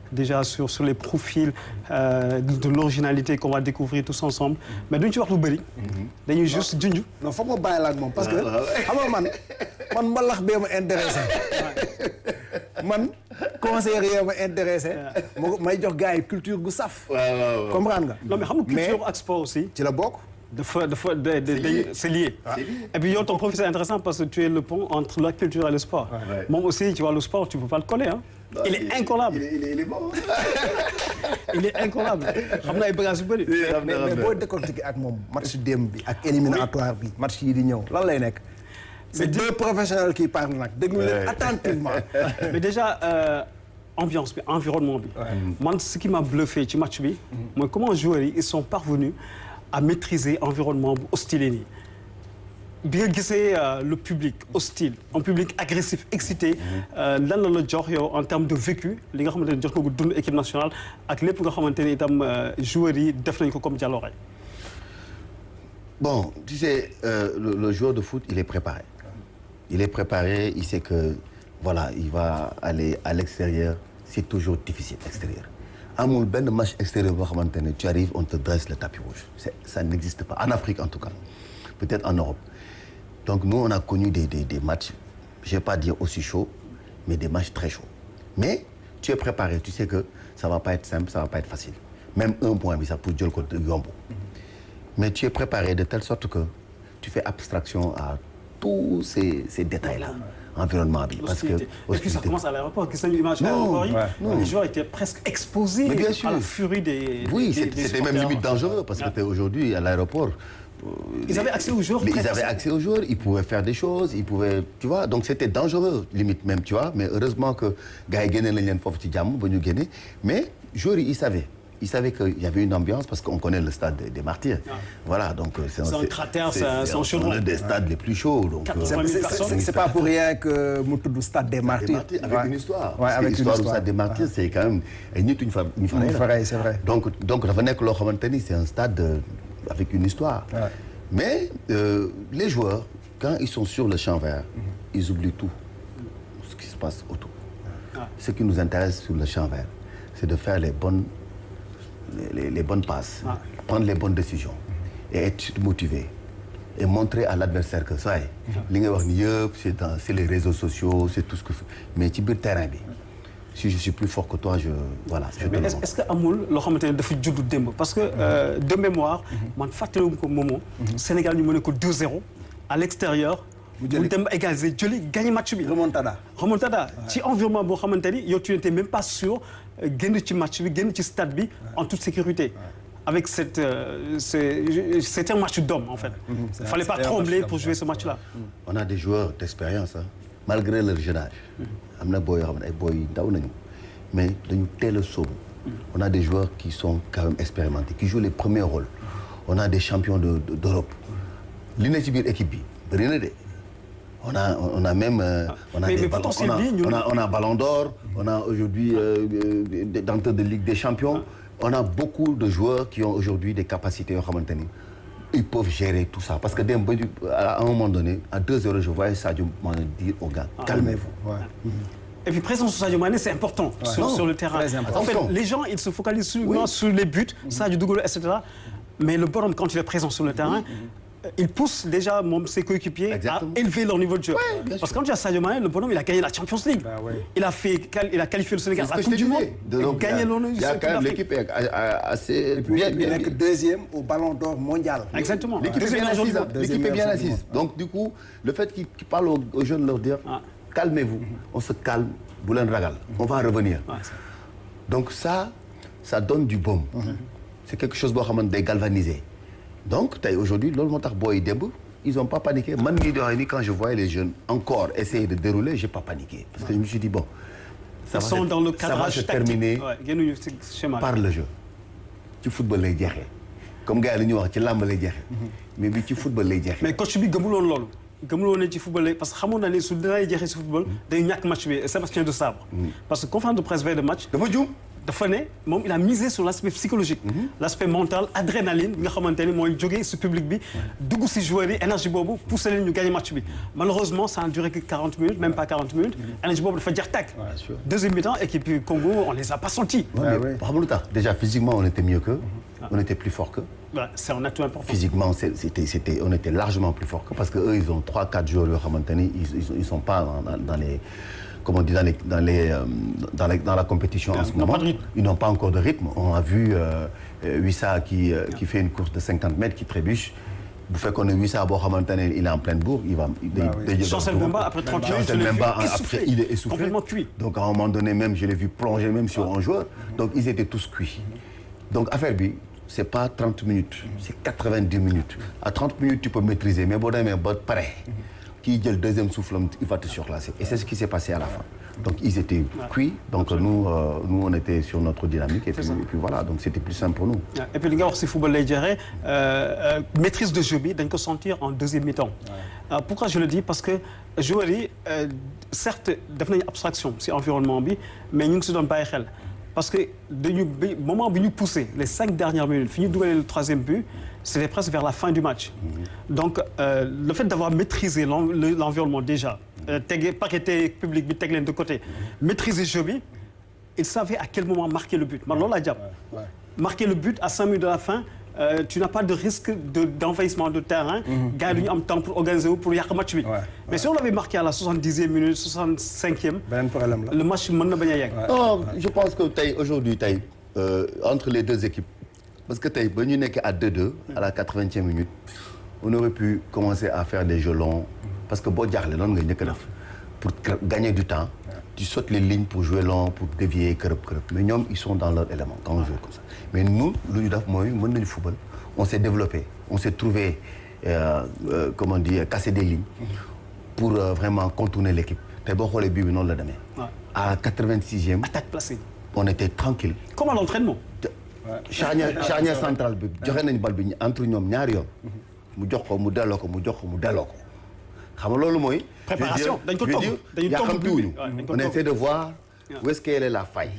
Déjà sur les profils de l'originalité qu'on va découvrir tous ensemble. Mais duñ ci wax lu bëri. dañuy juste junj. non foog ma bàyyi la ak moom parce que xam nga man mbalax bee ma intéressé man conseiller ma intéressé may jox gars yi culture gu saf. comprendre nga. non mais xam nga culture ak sport aussi. ci la bokk. C'est lié. Et puis, ton profil, c'est intéressant parce que tu es le pont entre la culture et le sport. Moi aussi, tu vois, le sport, tu ne peux pas le coller. Hein. Non, il est incollable. Il est bon. Il est incollable. mais boo décortiquer ak moom match démb bi ak éliminatoire bi match yi di ñëw lan lay nekk. c'est deux professionnels qui parlent nag déglu leen attentivement. Mais déjà ambiance bi environnement bi. Man ce qui m'a bluffé ci match bi. mooy comment joueurs yi ils sont parvenus à maîtriser environnement bu hostile nii. bi nga gisee le public hostile un public agressif excité lan la jox yow en termes de vécu li nga xamante ne jox ko dund équipe nationale ak lépp nga xamante ne itam joueurs yi def nañ ko comme jaloore. Bon, tu sais, le joueur de foot, il est préparé. Il est préparé, il sait que voilà, il va aller à l'extérieur. C'est toujours difficile, l'extérieur. Amul ben match extérieur boo xamante ne tu arrives, on te dresse le tapis rouge. Ça n'existe pas, en Afrique en tout cas. Peut-être en Europe. Donc nous, on a connu des matchs, je ne vais pas dire aussi chauds, mais des matchs très chauds. Mais tu es préparé, tu sais que ça ne va pas être simple, ça ne va pas être facile. Même un point, mais ça peut dire que yombo. Mais tu es préparé de telle sorte que tu fais abstraction à tous ces détails-là. Environnement. Parce que, et puis ça commence à l'aéroport. Qu'est-ce que l'image à l'aéroport? Les joueurs étaient presque exposés à la furie des oui, c'était même limite dangereux parce que aujourd'hui, à l'aéroport... Ils avaient accès aux joueurs. Ils avaient accès aux joueurs, ils pouvaient faire des choses, ils pouvaient, tu vois, donc c'était dangereux, limite même, tu vois. Mais heureusement que gars gagnent les liens forts, mais joueurs, ils savaient. Ils savaient qu'il y avait une ambiance parce qu'on connaît le stade des Martyrs. Voilà, donc c'est un cratère, c'est un chaudron. C'est un des stades les plus chauds. Donc c'est pas pour rien que Moutou du stade des Martyrs. Avec une histoire. Ouais, avec l'histoire du stade des Martyrs, c'est quand même une farine, c'est vrai. Donc c'est un stade avec une histoire. Ouais. Mais les joueurs, quand ils sont sur le champ vert, ils oublient tout ce qui se passe autour. Ce qui nous intéresse sur le champ vert, c'est de faire les bonnes passes, prendre les bonnes décisions et être motivé et montrer à l'adversaire que ça c'est les réseaux sociaux, c'est tout ce que mais ci biir terrain bi si je suis plus fort que toi voilà. Mais est-ce que amul loo xamante ne dafa judd démb parce que de mémoire man fàttaliwu ko moomoo Sénégal ñu mëne ko 2-0 à l'extérieur mu dem égaliser jëli gagné match bi remontada ci environnement boo xamante ni yow tu n'étais même pas sûr génn ci match bi génn ci stade bi en toute sécurité avec c'était un match d'homme en fait. Il fallait pas trembler pour jouer ce match-là. On a des joueurs d'expérience malgré leur jeune âge. am na booy yoo xam ne ay booy ndaw nañu mais dañu teel a sóobu. On a des joueurs qui sont quand même expérimentés qui jouent les premiers rôles. On a des champions d'Europe. li ne ci biir équipe bi bëri na de. On a même on a Ballon d'Or, on a aujourd'hui dentre de Ligue des Champions. On a beaucoup de joueurs qui ont aujourd'hui des capacités yoo xamante ni ils peuvent gérer tout ça parce que à un moment donné à 2-0 je voyais Sadio Mané dire aux gars calmez-vous. Et puis présence de Sadio Mané c'est important sur le terrain. En fait les gens ils se focalisent sur les buts, Sadio Dougolo etc. Mais le bonhomme quand il est présent sur le terrain il pousse déjà ses coéquipiers à élever leur niveau de jeu. Ouais, parce que quand tu as Sadio Mané, le bonhomme il a gagné la Champions League. Il a qualifié le Sénégal à la Coupe du Monde. Il y a quand même l'équipe assez bien. Il est deuxième au Ballon d'Or mondial. Exactement. L'équipe est bien assise. Donc du coup, le fait qu'ils parlent aux jeunes leur dire calmez-vous, on se calme, Boulen Ragal, on va revenir. Donc ça donne du baume. C'est quelque chose de galvanisé. Donc, aujourd'hui, ils n'ont pas paniqué. Quand je voyais les jeunes encore essayer de dérouler, je n'ai pas paniqué. Parce que je me suis dit, bon, ça va se terminer par le jeu. Du football, les diarrhées. Comme gars, ils disent, les diarrhées. Mais du football, les diarrhées. Mais quand tu dis que tu football, parce que nous avons dit football, il y a un match, Sébastien de Sabre. Parce que conférence de presse veille de match, dafa ne moom il a misé sur l'aspect psychologique. L'aspect mental, adrénaline bi nga xamante ni mooy jógee si public bi dugg si joueurs yi énergie boobu poussé leen ñu gagner match bi malheureusement ça n'a duré que 40 minutes même pas 40 minutes énergie boobu dafa jeex tàkk. Deuxième mi-temps équipe Congo on les a pas sentis. xam nga déjà physiquement on était mieux qu'eux. On était plus fort qu'eux. Voilà, c'est un atout important. Physiquement, on était largement plus fort qu'eux parce que eux, ils ont 3-4 joueurs yoo xamante ni ils sont pas dans les, comme on dit dans la compétition en ce moment. Ils n'ont pas encore de rythme. On a vu Wissa qui fait une course de 50 mètres qui trébuche. Bu fekkoon ne Wissa boo xamante ne il est en pleine bourre, il va. Chancel Mbemba après 30 minutes, après il est essoufflé. Complètement cuit. Donc à un moment donné même je l'ai vu plonger même sur un joueur. Donc ils étaient tous cuits. Donc affaire bi c'est pas 30 minutes, c'est 90 minutes. À 30 minutes tu peux maîtriser mais boo demee ba pare kii jël deuxième souffle il va te surclasser. Et c'est ce qui s'est passé à la fin. Donc ils étaient cuits. Donc nous on était sur notre dynamique et puis voilà donc c'était plus simple pour nous. Et puis li nga wax si football lay jeexee maîtrise de jeu bi dañ ko sentir en deuxième mi-temps. Pourquoi je le dis parce que joueurs yi certes def nañu abstraction si environnement bi mais ñu ngi si doon bàyyi xel. Parce que moment bi ñu poussé les 5 dernières minutes fi ñu dugalee le troisième but c'était presque vers la fin du match. Donc le fait d'avoir maîtrisé l'environnement déjà tege paqueté public bi teg leen de côté maîtriser jeu bi il savait à quel moment marquer le but man loolu laa jàpp. Marquer le but à 5 minutes de la fin tu n'as pas de risque d'envahissement de terrain. Gars yi du ñu am temps pour organiser wu pour yàq match bi. Mais si on l'avait marqué à la 70e minute 65e. beneen problème la le match mën na bañ a yegg. Non je pense que tey aujourd'hui tey entre les deux équipes parce que tey ba ñu nekk à 2-2 à la 80e minute on aurait pu commencer à faire des jeux longs parce que boo jaaxle noonu nga njëkk a def pour gagner du temps tu sautes les lignes pour jouer long pour dévier kërëb mais ñoom ils sont dans leur élément quand on joue comme ça mais nous lu ñu def mooy mën nañu football on s'est développé on s'est trouvé comment dire casser des lignes pour vraiment contourner l'équipe te boo xoolee bii bi noonu la demee à 86e attaque placée on était tranquille comme à l'entraînement charnière centrale bi joxe nañu bal bi entre ñoom ñaari yoon mu jox ko mu delloo ko mu jox ko mu delloo ko xam nga loolu mooy préparation dañ ko togg dañu togg on essaie de voir où est-ce qu'elle est la faille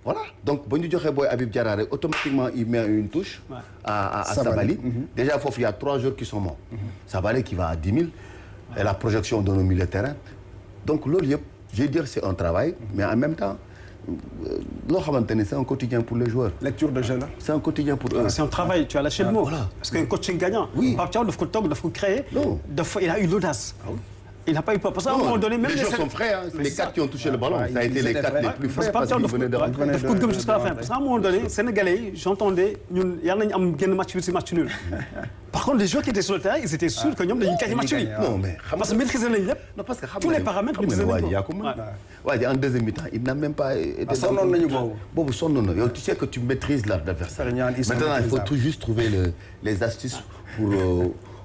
voilà donc ba ñu joxee booy Habib Diarra rek automatiquement il met une touche à Sabali déjà foofu il y a 3 joueurs qui sont morts Sabali qui va à 10 000 et la projection de nos milieux de terrain donc loolu yëpp je veux dire c'est un travail mais en même temps loo xamante ne c'est un quotidien pour les joueurs. lecture de jeu là. c'est un quotidien pour eux. c'est un travail tu as lâché le mot. Voilà. Parce que coaching gagnant. Oui. Pape Thiaw daf ko togg daf ko créer. Non. Il a eu l'audace. Ah oui. Il n'a pas eu peur parce qu'à un moment donné même les joueurs sont frais hein. C'est les 4 qui ont touché le ballon. Ça a été les 4 les plus frais parce qu'ils venaient de rentrer. daf ko gëm jusqu'à la fin parce qu'à un moment donné Sénégalais yi j'entendais ñun yàlla nañu am génn match bi ci match nul. Par contre les joueurs qui étaient sur le terrain ils étaient sûrs que ñoom dañuy gagner match bi. Non mais parce que maîtriser nañ lépp. Non parce que tous les paramètres maîtriser nañ ko. waaye en deuxième mi-temps il n'a même pas été. sonnoon nañu boobu sonnoon na yow tu sais que tu maîtrises l'adversaire. Maintenant il faut tout juste trouver les astuces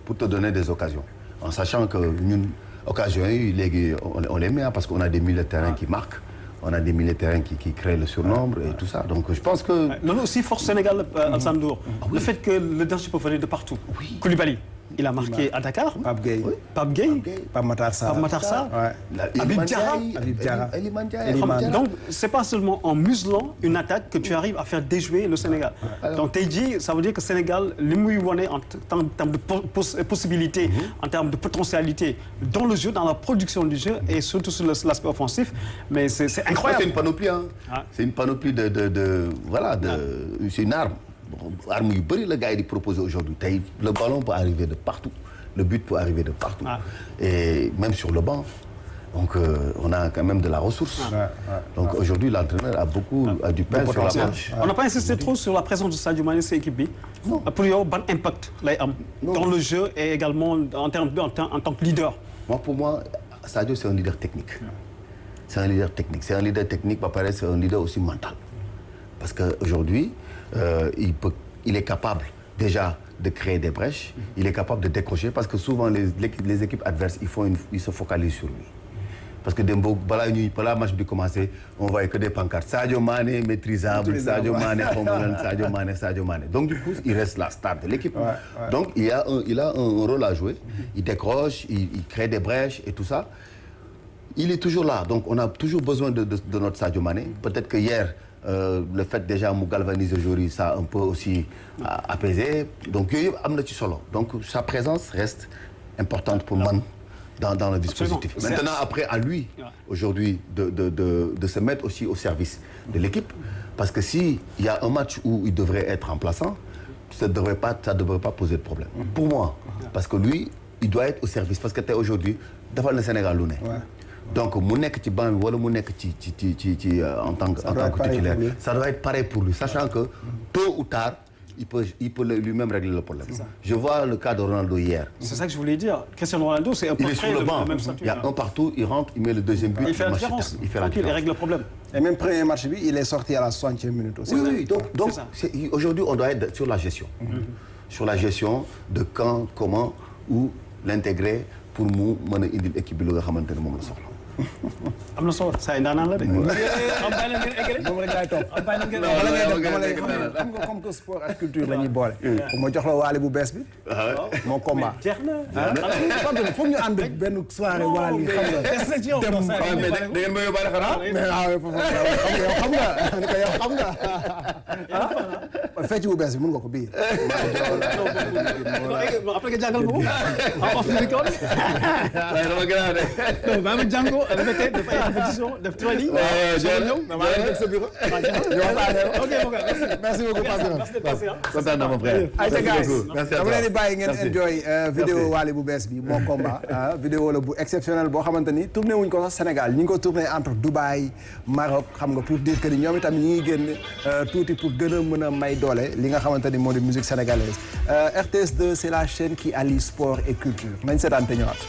pour te donner des occasions en sachant que ñun occasions yi léegi on les met parce qu'on a des milieux de terrain qui marquent. On a des milieux de terrain qui créent le surnombre et tout ça. Donc je pense que... Loolu aussi force Sénégal Alassane Ndour. Le fait que le danger peut venir de partout. Oui. Koulibaly, il a marqué à Dakar. Pape Gueye. Oui. Pape Gueye. Pape Matar Sarr. Pape Matar Sarr. Habib Diarra. Donc c'est pas seulement en muselant une attaque que tu arrives à faire déjouer le Sénégal. Donc tey jii ça veut dire que Sénégal li muy wone en termes de possibilités, en termes de potentialité dans le jeu, dans la production du jeu et surtout sur l'aspect offensif, mais c'est incroyable. C'est une panoplie hein. C'est une panoplie voilà c'est une arme yu bëri la gars yi di proposer aujourd'hui tey le ballon peut arriver de partout le but peut arriver de partout et même sur le banc donc on a quand même de la ressource donc aujourd'hui l'entraîneur a du pain sur la planche. On n'a pas insisté trop sur la présence de Sadio Mané ci équipe bi. Pour yow ban impact lay am dans le jeu et également en tant que leader. Pour moi Sadio c'est un leader technique. C'est un leader technique ba pare c'est un leader aussi mental parce que aujourd'hui il est capable déjà de créer des brèches, il est capable de décrocher parce que souvent les équipes adverses ils se focalisent sur lui. Parce que Dembo balaa match bi commencé on voyait que des pancartes Sadio Mané maîtrisable Sadio Mané Sadio Mané. Donc du coup il reste la star de l'équipe. Donc il a un rôle à jouer, il décroche, il crée des brèches et tout ça. Il est toujours là, donc on a toujours besoin de notre Sadio Mané. Peut-être que hier le fait déjà mu galvaniser aujourd'hui ça a un peu aussi apaisé donc yooyu yëpp am na ci solo donc sa présence reste importante pour man dans le dispositif. Absolument. Maintenant après à lui aujourd'hui de se mettre aussi au service de l'équipe parce que si il y a un match où il devrait être remplaçant ça devrait pas poser de problème pour moi parce que lui il doit être au service parce que tey aujourd'hui defal na Sénégal lu ne donc mu nekk ci banc bi wala mu nekk ci en tant que titulaire ça doit être pareil pour lui sachant que tôt ou tard il peut lui-même régler le problème. Je vois le cas de Ronaldo hier. C'est ça que je voulais dire. Cristiano Ronaldo, c'est un peu près le même statut. Il y a un partout, il rentre, il met le deuxième but. Il fait la différence. Il fait la différence. Il règle le problème. Et même premier match bi, il est sorti à la 60e minute aussi. Oui, donc aujourd'hui on doit être sur la gestion. Sur la gestion de quand, comment, où l'intégrer pour mu mën a indil équipe bi lu nga xamante ne moom la soxla. am na solo saa yi ndaanaan la de. moom rek laay topp. xam nga comme que sport ak culture la ñuy boole. ma jox la waale bu bees bi. mon combat. jeex na. foog ñu ànd benn soirée waale xam nga. dem da ngeen ma yóbbaale xanaa. mais xam nga fecc bu bees bi mën nga ko bii. après nga jàngal ma ko. off ni ko. waaye dama gën a de. maa ngi jàng ko répété def ay répétition def training. merci beaucoup kontaan naa mon frère. Aïcha guys dama leen di bàyyi ngeen enjoy vidéo Wally bu bees bi mon combat vidéo la bu exceptionnel boo xamante ni tourné wuñ ko sax Sénégal ñi ngi ko tourné entre Dubaï Maroc xam nga pour dire que ni ñoom itam ñi ngi génn tuuti pour gën a mën a may doole li nga xamante ni moo di musique sénégalaise RTS2 c'est la chaîne qui allie sport et culture nañ seetaan te ñëwaat.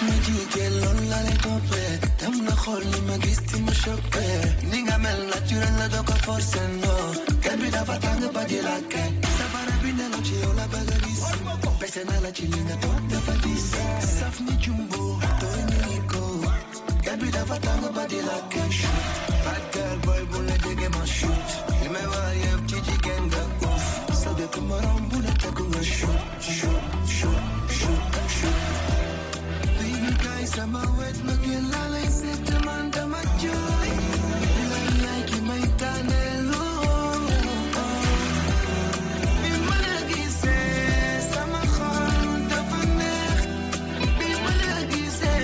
ma jigéen loolu la lay toppee dem na xool ni ma gis ti ma choqué ni nga mel naturel la doo ko forcé non kenn bi dafa tàng ba di lakke safara bi nelaw ci yow la bëgg a gis pese na la ci li nga toog dafa diis saf ni jumbo tooy ni ko kenn bi dafa tàng ba di lakke bad girl boy bu la jege ma shoot li may wax yëpp ci jigéen nga uuf sa dëkk morom bu la tegu nga shoot shoot shoot shoot shoot sama wet ma gën la lay seet man dama jooy lay ki may tànneloo bi ma la gisee sama xol dafa neex bi ma la gisee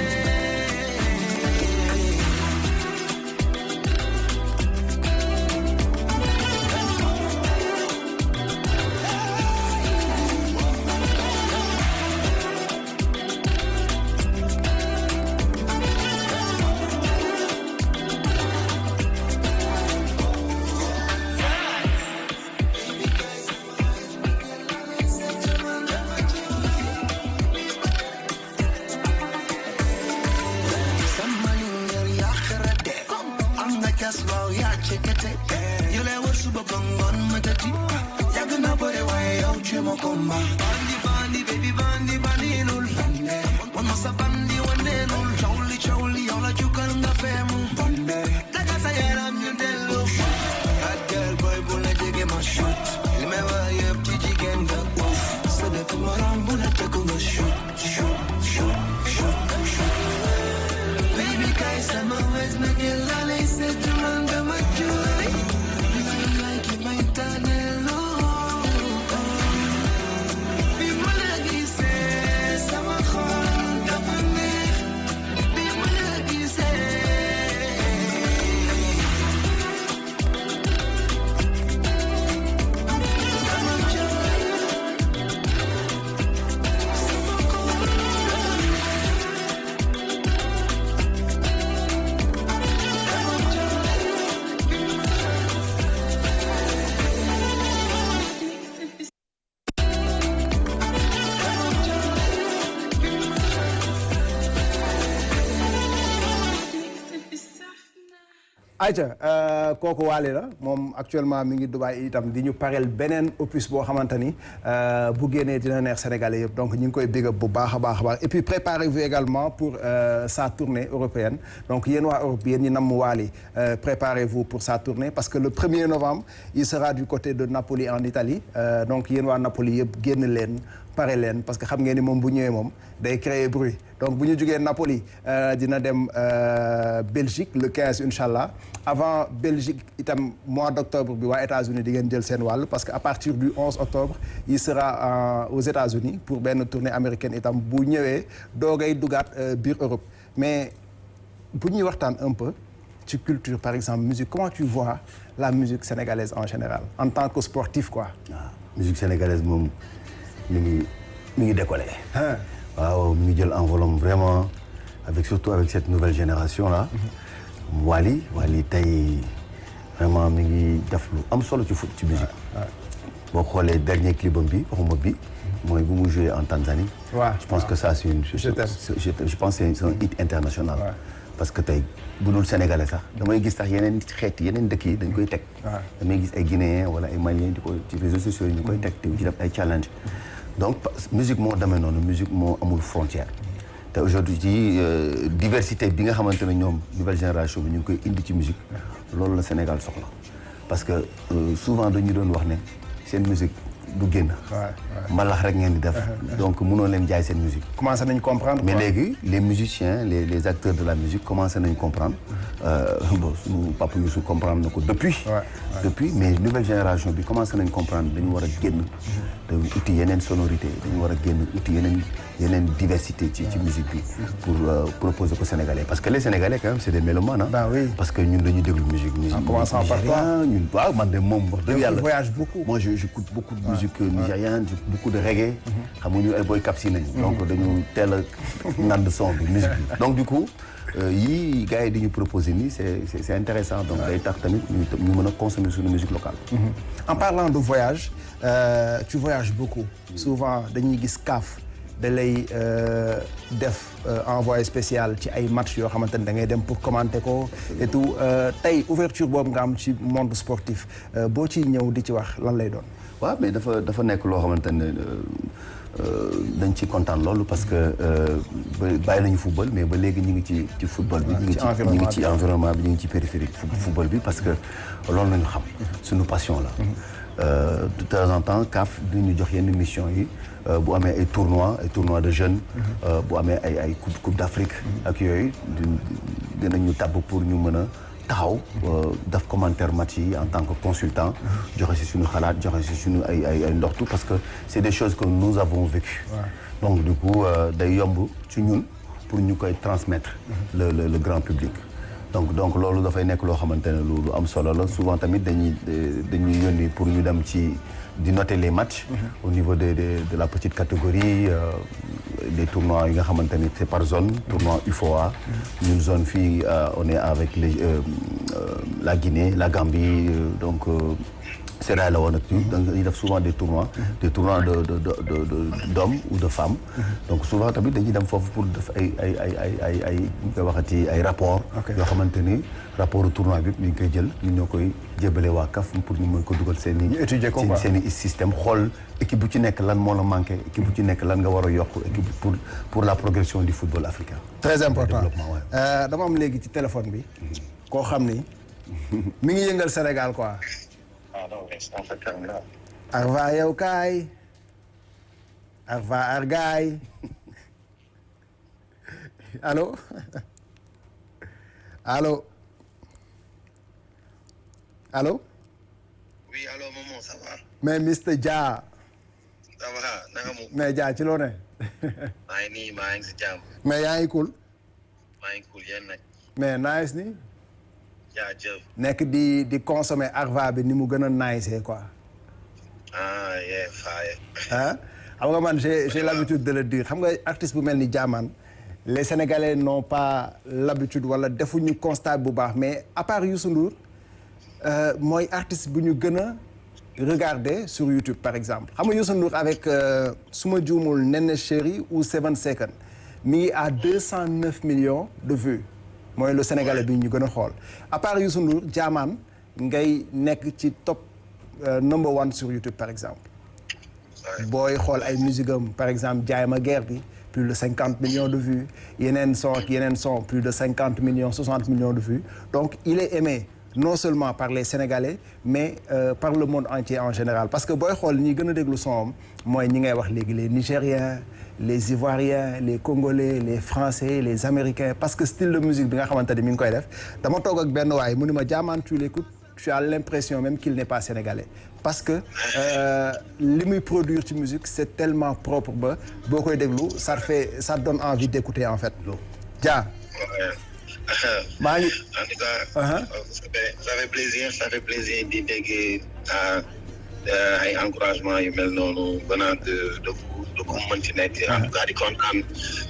Aïcha kooku Wally la moom actuellement mi ngi Dubaï itam di ñu pareel beneen opus boo xamante ni bu génnee dina neex Sénégalais yëpp donc ñu ngi koy big up bu baax a baax et puis préparez-vous également pour sa tournée européenne donc yéen waa Europe yéen ñi namm Wally préparez-vous pour sa tournée parce que le 1er novembre il sera du côté de Napoli en Italie donc yéen waa Napoli yëpp génn leen pare leen parce que xam ngeen ni moom bu ñëwee moom day créer bruit donc bu ñu jógee Napoli dina dem Belgique le 15 incha allah avant Belgique itam mois d'octobre bi waa États-Unis di ngeen jël seen wàll parce que à partir du 11 octobre il sera aux États-Unis pour benn tournée américaine itam bu ñëwee doogay dugaat biir Europe mais bu ñuy waxtaan un peu ci culture par exemple musique comment tu vois la musique sénégalaise en général en tant que sportif quoi. musique sénégalaise moom mi ngi décollé. waaw mi ngi jël envolom vraiment surtout avec cette nouvelle génération là. Wally tey vraiment mi ngi def lu am solo ci musique. boo xoolee dernier clipam bi waxuma bi mooy bu mu joué en Tanzanie. je pense que ça c'est une. je pense que c'est un hit international. parce que tey bu dul sénégalais sax damay gis sax yeneen dëkk yi dañ koy teg. damay gis ay guinéens wala ay maliens di ko ci réseaux sociaux yi ñu koy teg te ci def ay challenge. donc musique moo demee noonu musique moo amul frontière. te aujourd'hui ci diversité bi nga xamante ne ñoom nouvelle génération bi ñu ngi koy indi ci musique loolu la Sénégal soxla parce que souvent dañu doon wax ne seen musique du génn. mbalax rek ngeen di def. donc mënoo leen jaay seen musique. commencé nañ comprendre. mais léegi les musiciens les acteurs de la musique commencé nañ comprendre bon suñu papa Youssou comprendre na ko depuis. mais nouvelle génération bi commencé nañ comprendre dañu war a génn. dañu uti yeneen sonorité dañu war a génn uti yeneen diversité ci musique bi. pour proposer ko Sénégalais parce que les Sénégalais quand même c'est des mélomanes ah. parce que ñun dañuy déglu musique. en commençant par toi ñun waaw man de moom wax dëgg yàlla. voyage beaucoup. moi j'écoute beaucoup de musique nigériane beaucoup de reggae. xam nga ñu ay boy Kapsi nañu. donc dañu teel a nand son bi musique bi. donc du coup yii gars yi di ñu proposer nii c'est intéressant donc day tax tamit ñu mën a consommer suñu musique locale. en parlant de voyage tu voyages beaucoup. souvent dañuy gis CAF da lay def envoyé spécial ci ay match yoo xamante ne da ngay dem pour commenter ko et tout tey ouverture boobu nga am ci monde sportif boo ciy ñëw di ci wax lan lay doon. waaw mais dafa nekk loo xamante ne dañ ci kontaan loolu parce que bàyyi nañu football mais ba léegi ñu ngi ci football bi. ñu ngi ci environnement bi ñu ngi ci périphérique football bi parce que loolu nañu xam. suñu passion la. de temps en temps CAF dinañu jox yenn mission yi bu amee ay tournois de jeunes. bu amee ay coupe d'Afrique. ak yooyu dinañu tàbb pour ñu mën a taxaw def commentaire match yi en tant que consultant joxe ci suñu xalaat joxe ci suñu ay ndoxtu parce que c'est des choses que nous avons vécues. donc du coup day yomb ci ñun pour ñu koy transmettre le grand public. donc loolu dafay nekk loo xamante ne lu am solo la souvent tamit dañuy yónni pour ñu dem ci di noter les matchs. au niveau de la petite catégorie des tournois yi nga xamante ne c'est par zone. tournoi UFOA. ñun zone fii on est avec la Guinée la Gambie donc Sierra Leone ak donc dañuy def souvent des tournois de d'hommes ou de femmes. donc souvent tamit dañuy dem foofu pour def ay ñu koy waxati ay rapports. yoo xamante ni rapport tournoi bi ñu ngi koy jël ñun ñoo koy jébale waa CAF pour ñu mën ko dugal seen i système xool équipe bu ci nekk lan moo la manqué équipe bu ci nekk lan nga war a yokk équipe pour la progression du football africain. très important dama am léegi ci téléphone bi koo xam ni mi ngi yëngal Sénégal quoi. Arva yow kaay Arva Argaay allo allo allo. oui allo Momo ça va. mais Mr Dia. ça va naka mu. mais Dia ci loo ne. maa ngi si jàmm. mais yaa ngi cool. maa ngi cool yéen nag. mais nice ni. jaajëf. nekk di consommer Arva bi ni mu gën a nice quoi. ah yeah faaye. ah xam nga man j'ai l'habitude de le dire xam nga artiste bu mel ni Diamane les Sénégalais n'ont pas l'habitude wala defuñu constat bu baax mais à part Youssou Ndour mooy artiste bu ñu gën a regarder sur YouTube par exemple xam nga Youssou Ndour avec su ma juumul Néné Chéri ou 7 Seconds mi ngi à 209 millions de vues mooy le Sénégalais bi ñu gën a xool à part Youssou Ndour Diamane ngay nekk ci top number 1 sur YouTube par exemple booy xool ay musique am par exemple Jaay ma guerre bi plus de 50 millions de vues yeneen son plus de 50 millions 60 millions de vues donc il est aimé non seulement par les Sénégalais mais par le monde entier en général parce que booy xool ñi gën a déglu son am mooy ñi ngay wax léegi les Nigériens les Ivoiriens les Congolais les Français les Américains parce que style de musique bi nga xamante ni mi ngi koy def dama toog ak benn waay mu ni ma Diamane tu l'écoutes tu as l'impression même qu'il n'est pas sénégalais parce que li muy produire ci musique c'est tellement propre ba boo koy déglu ça donne envie d'écouter en fait Dia maa ngi en tout cas ça fait plaisir di dégg ay encouragement yu mel noonu venant de vous de ko mën ci nekk en tout cas di kontaan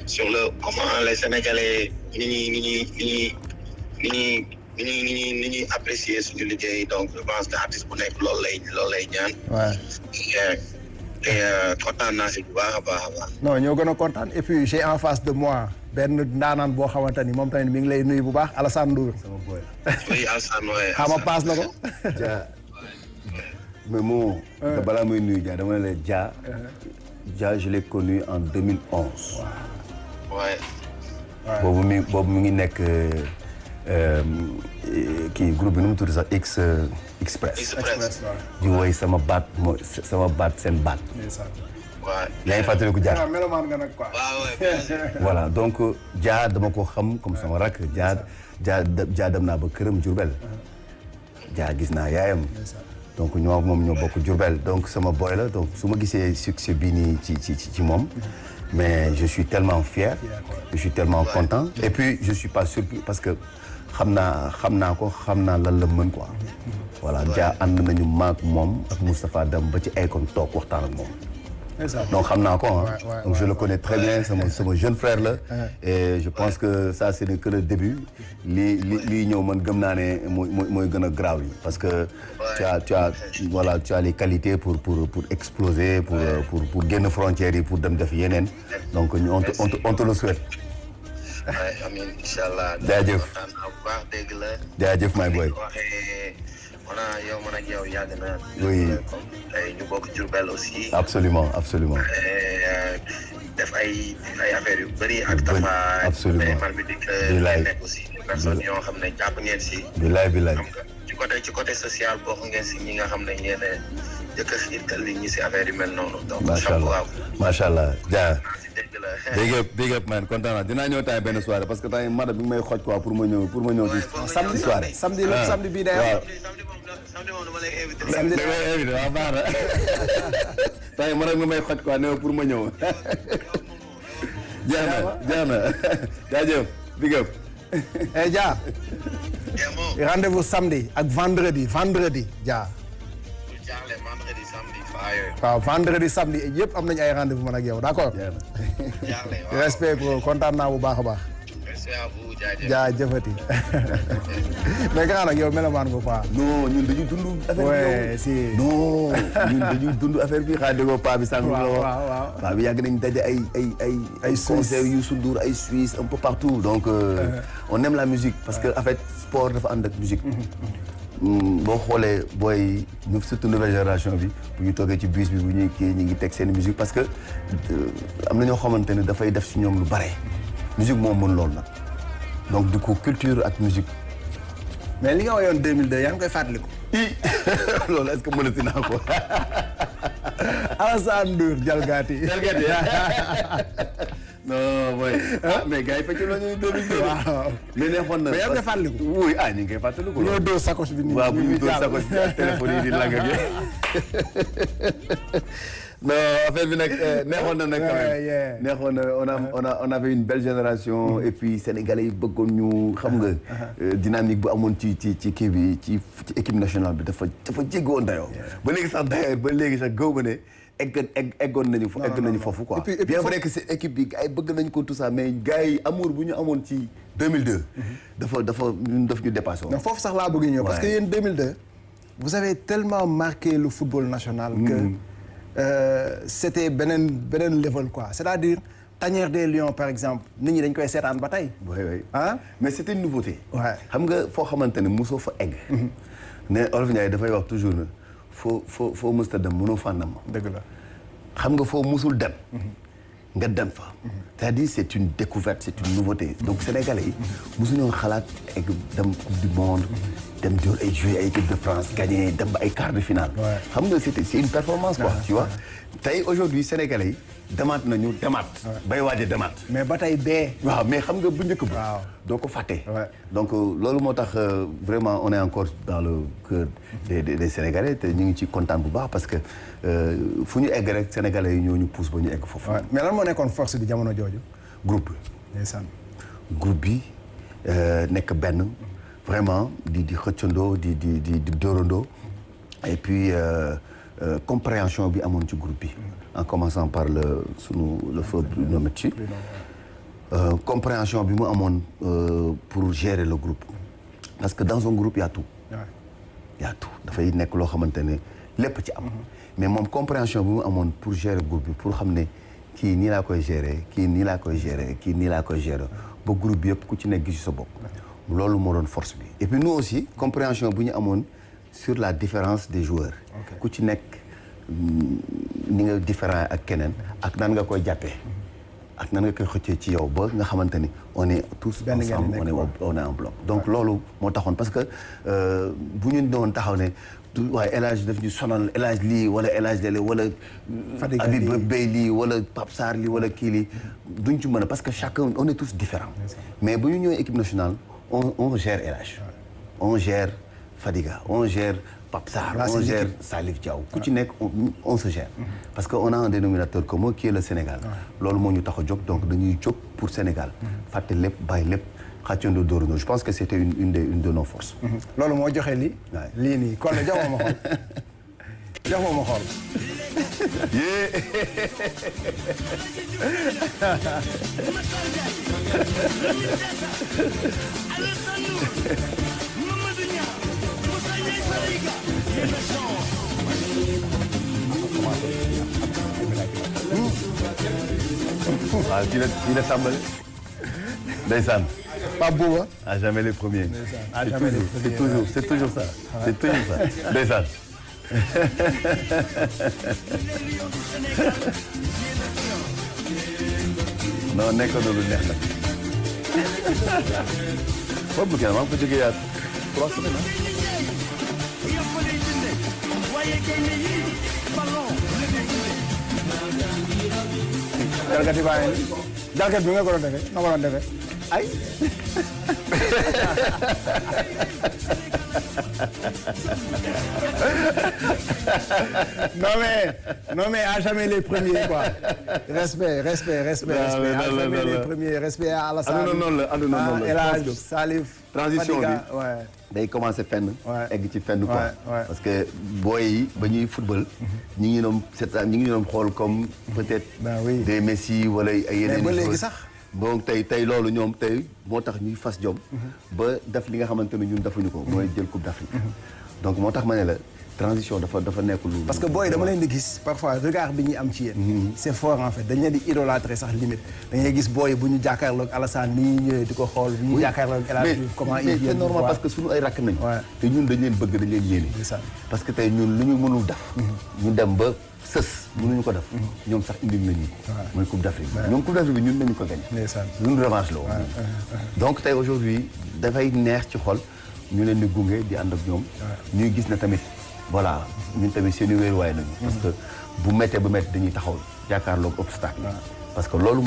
sur le comment les Sénégalais ni ñuy apprécier suñu liggéey donc je pense que artiste bu nekk loolu lay ñaan. te kontaan naa si bu baax a baax. non ñoo gën a kontaan et puis j'ai en face de moi benn ndaanaan boo xamante ni moom tamit mi ngi lay nuyu bu baax Alassane Ndour. sama boy la. oui Alassane waaye. xama paas la ko. Dia mais moom. balaa muy nuyu Dia dama ne la Dia je l'ai connu en 2011. waaye. boobu mi ngi nekk kii groupe bi nu mu tudd sax Express. di woy sama baat seen baat. waaw yaa ngi fàttaliku Dia. melomaan nga nag quoi. voilà donc Dia dama ko xam comme sama rakk Dia dem naa ba këram Diourbel. Dia gis naa yaayam. donc moom ñoo bokk Diourbel donc sama boy la donc su ma gisee succès bii nii ci moom. mais je suis tellement fier. je suis tellement content. et puis je suis pas surpris parce que xam naa ko xam naa lan la mën quoi. voilà Dia ànd nañu maak moom ak Moustapha Dam ba ci Akon toog waxtaan ak moom. donc xam naa ko donc je le connais très bien sama jeune frère la. et je pense que ça c'est que le début. lii ñëw man gëm naa ne mooy gën a graaw yi parce que tu as les qualités pour exploser pour génn frontières yi pour dem def yeneen donc on te le souhaite. amiin inchallah. jaajëf baax dégg la. jaajëf my boy. yow man ak yow yàgg na. oui ñu bokk Diourbel aussi. absolument def ay affaires yu bëri ak Tafa. absolument man bi dikk nekk aussi personnes yoo xam ne jàpp ngeen si. bilaay ci côté social bokk ngeen si ñi nga xam ne yéen a jëkk a xiirtal li ñi si affaire yu mel noonu. donc macha allah Dia. big up man kontaan naa dinaa ñëw temps benn soirée parce que temps mada bi may xooj quoi pour ma ñëw ci soirée. samedi bii day am. samedi moom dama lay invité. samedi dama lay invité waaw baax na temps mada bi may xooj quoi ne pour ma ñëw. jeex na jaajëf big up. Dia. rendez-vous samedi ak vendredi Dia. waaw vendredi samedi yëpp am nañu ay rendez-vous man ak yow d'accord. respect pour kontaan naa bu baax a baax. jaajëfati. mais nga xam nag yow melomaan nga quoi. non ñun dañuy dund affaire bi non ñun dañuy dund affaire bi xaaral déggoo paa bi sànq. waaw paa bi yàgg nañ daje ay concert yu Ndour ay Suisse un peu partout donc on aime la musique parce que en fait sport dafa ànd ak musique. boo xoolee booy surtout nouvelle génération bi bu ñu toogee ci bus bi bu ñuy kii ñu ngi teg seen musique parce que am na ñoo xamante ne dafay def si ñoom lu bare musique moom mën loolu nag donc du coup culture ak musique. mais li nga wayoon 2002 yaa ngi koy fàttaliku. loolu est-ce que mënati naa ko. Alassane Ndour jalgati. non mooy. mais gars yi fekk na ñu 2002. waaw mais neexoon na. mais yaa ngi koy fàttaliku. oui ñu ngi koy fàttaliku. ñoo dóor sacoche bi nii. waaw bu ñu dóor sacoche bi ak téléphone yi di lang ak non affaire bi nag neexoon na nag quand même neexoon na on avait une belle génération et puis sénégalais yi bëggoon ñu xam nga dynamique bu amoon ci kii bi ci équipe nationale bi dafa jéggoon dayoo ba léegi sax d'ailleurs ba léegi sax gaw ma ne eggoon nañu foofu quoi bien vrai que c'est équipe bi gars yi bëgg nañu ko tout ça mais gars yi amour bu ñu amoon ci 2002 daf ñu dépassé woon foofu sax laa bëgg ñëw parce que yéen 2002 vous avez tellement marqué le football national que c'était beneen level quoi c'est-à-dire Tanière des Lions par exemple nit ñi dañ koy seetaan ba tey. oui ah mais c'était une nouveauté. Ouais. xam nga foo xamante ne mosoo fa egg. ne Olof Ndiaye dafay wax toujours ne foo mës a dem mënoo faa nam. dëgg la xam nga foo musul dem. nga dem fa. c'est-à-dire c'est une découverte c'est une nouveauté donc sénégalais yi mosuñoo xalaat egg dem coupe du monde dem jël ay jouer ay équipe de France gagné dem ba ay quart de finale. xam nga c'est une performance quoi tu vois. tey aujourd'hui sénégalais yi demaat nañu demaat. bay waaj a demaat. mais ba tey bee. waaw mais xam nga bu njëkk ba. waaw doo ko fàtte. donc loolu moo tax vraiment on est encore dans le cœur des sénégalais te ñu ngi ci kontaan bu baax parce que fu ñu egg rek sénégalais yi ñoo ñu pousse ba ñu egg foofu. mais lan moo nekkoon force bi jamono jooju. groupe bi. ndeysaan. groupe bi nekk benn vraiment di xëccandoo di dóorandoo et puis compréhension bi amoon ci groupe bi. en commençant par le feu Bruno Metsu. compréhension bi mu amoon pour gérer le groupe parce que dans un groupe y a tout. y a tout dafay nekk loo xamante ne lépp ci am. mais moom compréhension bi mu amoon pour gérer groupe bi pour xam ne kii nii laa koy gérer kii nii laa koy gérer kii nii laa koy gérer ba groupe bi yëpp ku ci nekk gis sa bopp. loolu moo doon force bi. et puis nous aussi compréhension bu ñu amoon sur la différence des joueurs. ku ci nekk ni nga différent ak keneen ak nan nga koy jàppee. ak nan nga koy xëccee ci yow ba nga xamante ni on est tous ensemble on est en bloc donc loolu moo taxoon parce que bu ñu doon taxaw ne waaye El Hadj daf ñu sonal El Hadj lii wala El Hadj lii wala Habib Beye lii wala Pape Sarr lii wala kii lii duñ ci mën a parce que chacun on est tous différents mais bu ñu ñëwee équipe nationale on gère El Hadj on gère Fadiga on gère Pape Sarr on gère Salif Diaw ku ci nekk on se gère parce que on a un dénominateur commun qui est le Sénégal loolu moo ñu tax a jóg donc dañuy jóg pour Sénégal fàtte lépp bàyyi lépp xàccandoo dóorandoo je pense que c'était une de nos forces loolu moo joxe lii lii nii kon jox ma xool jox ma xool waaw fii la tàmbali ndeysaan Pape Bouba à jamais les premiers à jamais les premiers c'est toujours ça c'est toujours ça ndeysaan non nekk na lu neex nag foofu kenn maa ngi fa jógee yaa 3 semaines jalgati baa ngi jalgati bi nga ko doon defee nga ko doon defee ay non mais à jamais les premiers quoi respect à jamais les premiers respect à Alassane El Hadj Salif transition bi day commencer fenn egg ci fenn quoi parce que booy yi ba ñuy football ñi ngi doon xool comme peut-être des Messi wala ay yeneen ba léegi sax donc tey loolu ñoom tey moo tax ñuy fas jom ba def li nga xamante ne ñun defuñu ko mooy jël coupe d'Afrique donc moo tax ma ne la transition dafa nekk lu parce que booy dama leen di gis parfois regard bi ñuy am ci yéen c'est fort en fait dañ leen di idolâtrer sax limite da ngay gis booy bu ñu jàkkaarloog Alassane ni ñuy ñëwee di ko xool bu ñu jàkkaarloog El Hadj comment mais c'est normal parce que suñu ay rakk nañ te ñun dañ leen bëgg dañ leen yéene parce que tey ñun lu ñu mënul def ñu dem ba sës mënuñu ko def ñoom sax indi nañu mooy coupe d'Afrique ñoom coupe d'Afrique bi ñun nañu ko gagné suñu revanche la woon donc tey aujourd'hui dafay neex ci xol ñu leen di gunge di ànd ak ñoom ñuy gis na tamit voilà ñun tamit seeni wéeruwaay nañu parce que bu méttee ba métti dañuy taxaw jàkkaarloog obstacle parce que loolu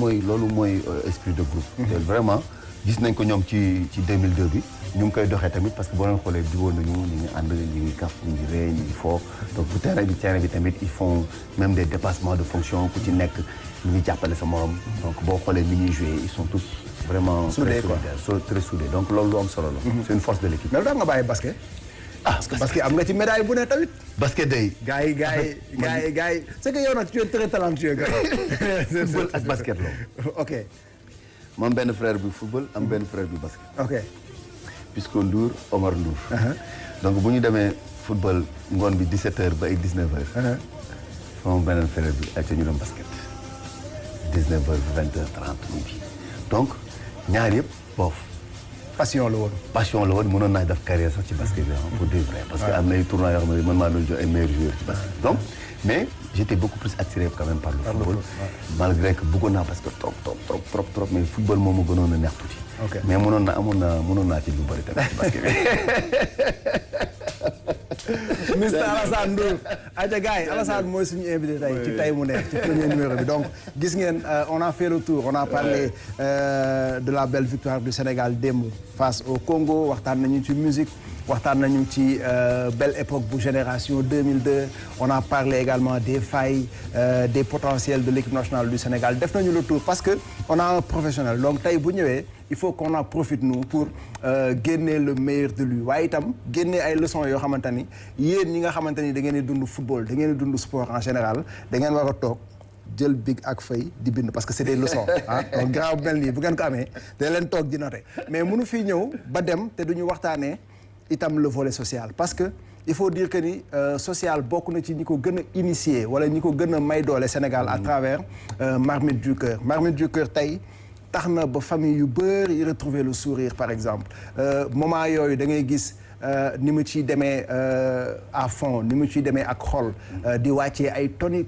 mooy esprit de groupe te vraiment gis nañ ko ñoom ci 2002 bi ñu ngi koy doxee tamit parce que boo leen xoolee jubóo nañu ñu ngi ànd ñu ngi kaf ñu ngi ree ñu ngi foo donc bu terrain bi tamit ils font même des dépassements de fonction ku ci nekk ñu ngi jàppale sa morom donc boo xoolee ni ñuy jouer ils sont tous vraiment très soudés donc loolu lu am solo la c'est une force de l'équipe mais lu tax nga bàyyi basket parce que basket am nga ci médaille bu ne tamit basket day gars yi c'est que yow nag tu es très talentueux gars football ak basket la ok ma am benn frère bi football am benn frère bi basket ok Pisco Ndour Omar Ndour donc bu ñu demee football ngoon bi 17h ba ay 19h sama beneen frère bi ay ca ñu dem basket 19h 20h30 midi donc ñaar yëpp boof passion la woon mënoon naa def carrière sax ci basket bi pour dire vrai parce que am na ay tournois yoo xam ne man maa doon jox ay meilleurs joueurs ci basket donc mais j'étais beaucoup plus attiré quand même par le football malgré que bëggoon naa parce que trop mais football moom ma gënoon a neex tuuti Ok. mais mënoon naa ci lu bëri tamit ci basket bi. Mr Alassane Ndour aja gars yi Alassane mooy suñu invité tey ci tey mu neex ci premier numéro bi donc gis ngeen on a fait le tour on a parlé de la belle victoire du Sénégal démb face au Congo waxtaan nañu ci musique waxtaan nañu ci belle époque bu génération 2002 on a parlé également des failles des potentiels de l'équipe nationale du Sénégal def nañu le tour parce que on a un professionnel donc tey bu ñëwee il faut qu'on en profite nous pour génne le meilleur de lui waaye itam génne ay leçons yoo xamante ni yéen ñi nga xamante ni da ngeen di dund football da ngeen di dund sport en général da ngeen war a toog jël big ak feuille di bind parce que c'est des leçons ah donc grand mel nii bu ngeen ko amee da leen toog di noter mais mënu fii ñëw ba dem te duñu waxtaanee itam le volet social parce que il faut dire que ni social bokk na ci ñi ko gën a initier wala ñi ko gën a may doole Sénégal à travers Marmite du Cœur tey tax na ba famille yu bëri retrouver le sourire par exemple moment yooyu da ngay gis ni mu ciy demee à fond ni mu ciy demee ak xol di wàccee ay toni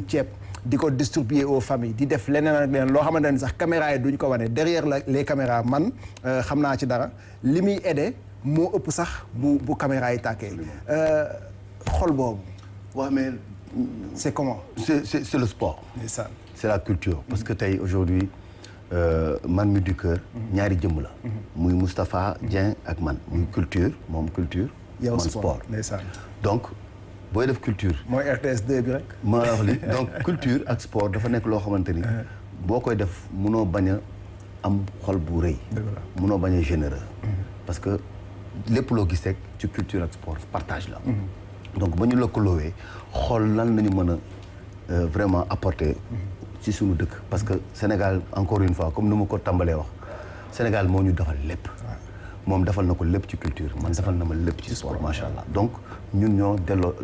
ceeb di ko distribuer aux familles di def leneen ak leneen loo xamante ne sax caméra yi duñ ko wane derrière les caméras man xam naa ci dara li muy aider moo ëpp sax bu caméra yi tàkkee xol boobu. waaw mais c'est comment. c'est le sport. c'est ça. c'est la culture parce que tey aujourd'hui Marmite du Cœur ñaari jëmm la. muy Moustapha Dieng ak man muy culture moom culture. yow man sport donc booy def culture. mooy RTS 2 bi rek. ma wax li donc culture ak sport dafa nekk loo xamante ni. boo koy def munoo bañ a am xol bu rëy. munoo bañ a généreux. parce que lépp loo gis rek ci culture ak sport partage la. donc ba ñu lëkkaloowee xool lan nañu mën a vraiment apporter. ci suñu dëkk parce que Sénégal encore une fois comme ni ma ko tàmbalee wax Sénégal moo ñu defal lépp. moom defal na ko lépp ci culture man defal na ma lépp ci sport macha allah donc ñun ñoo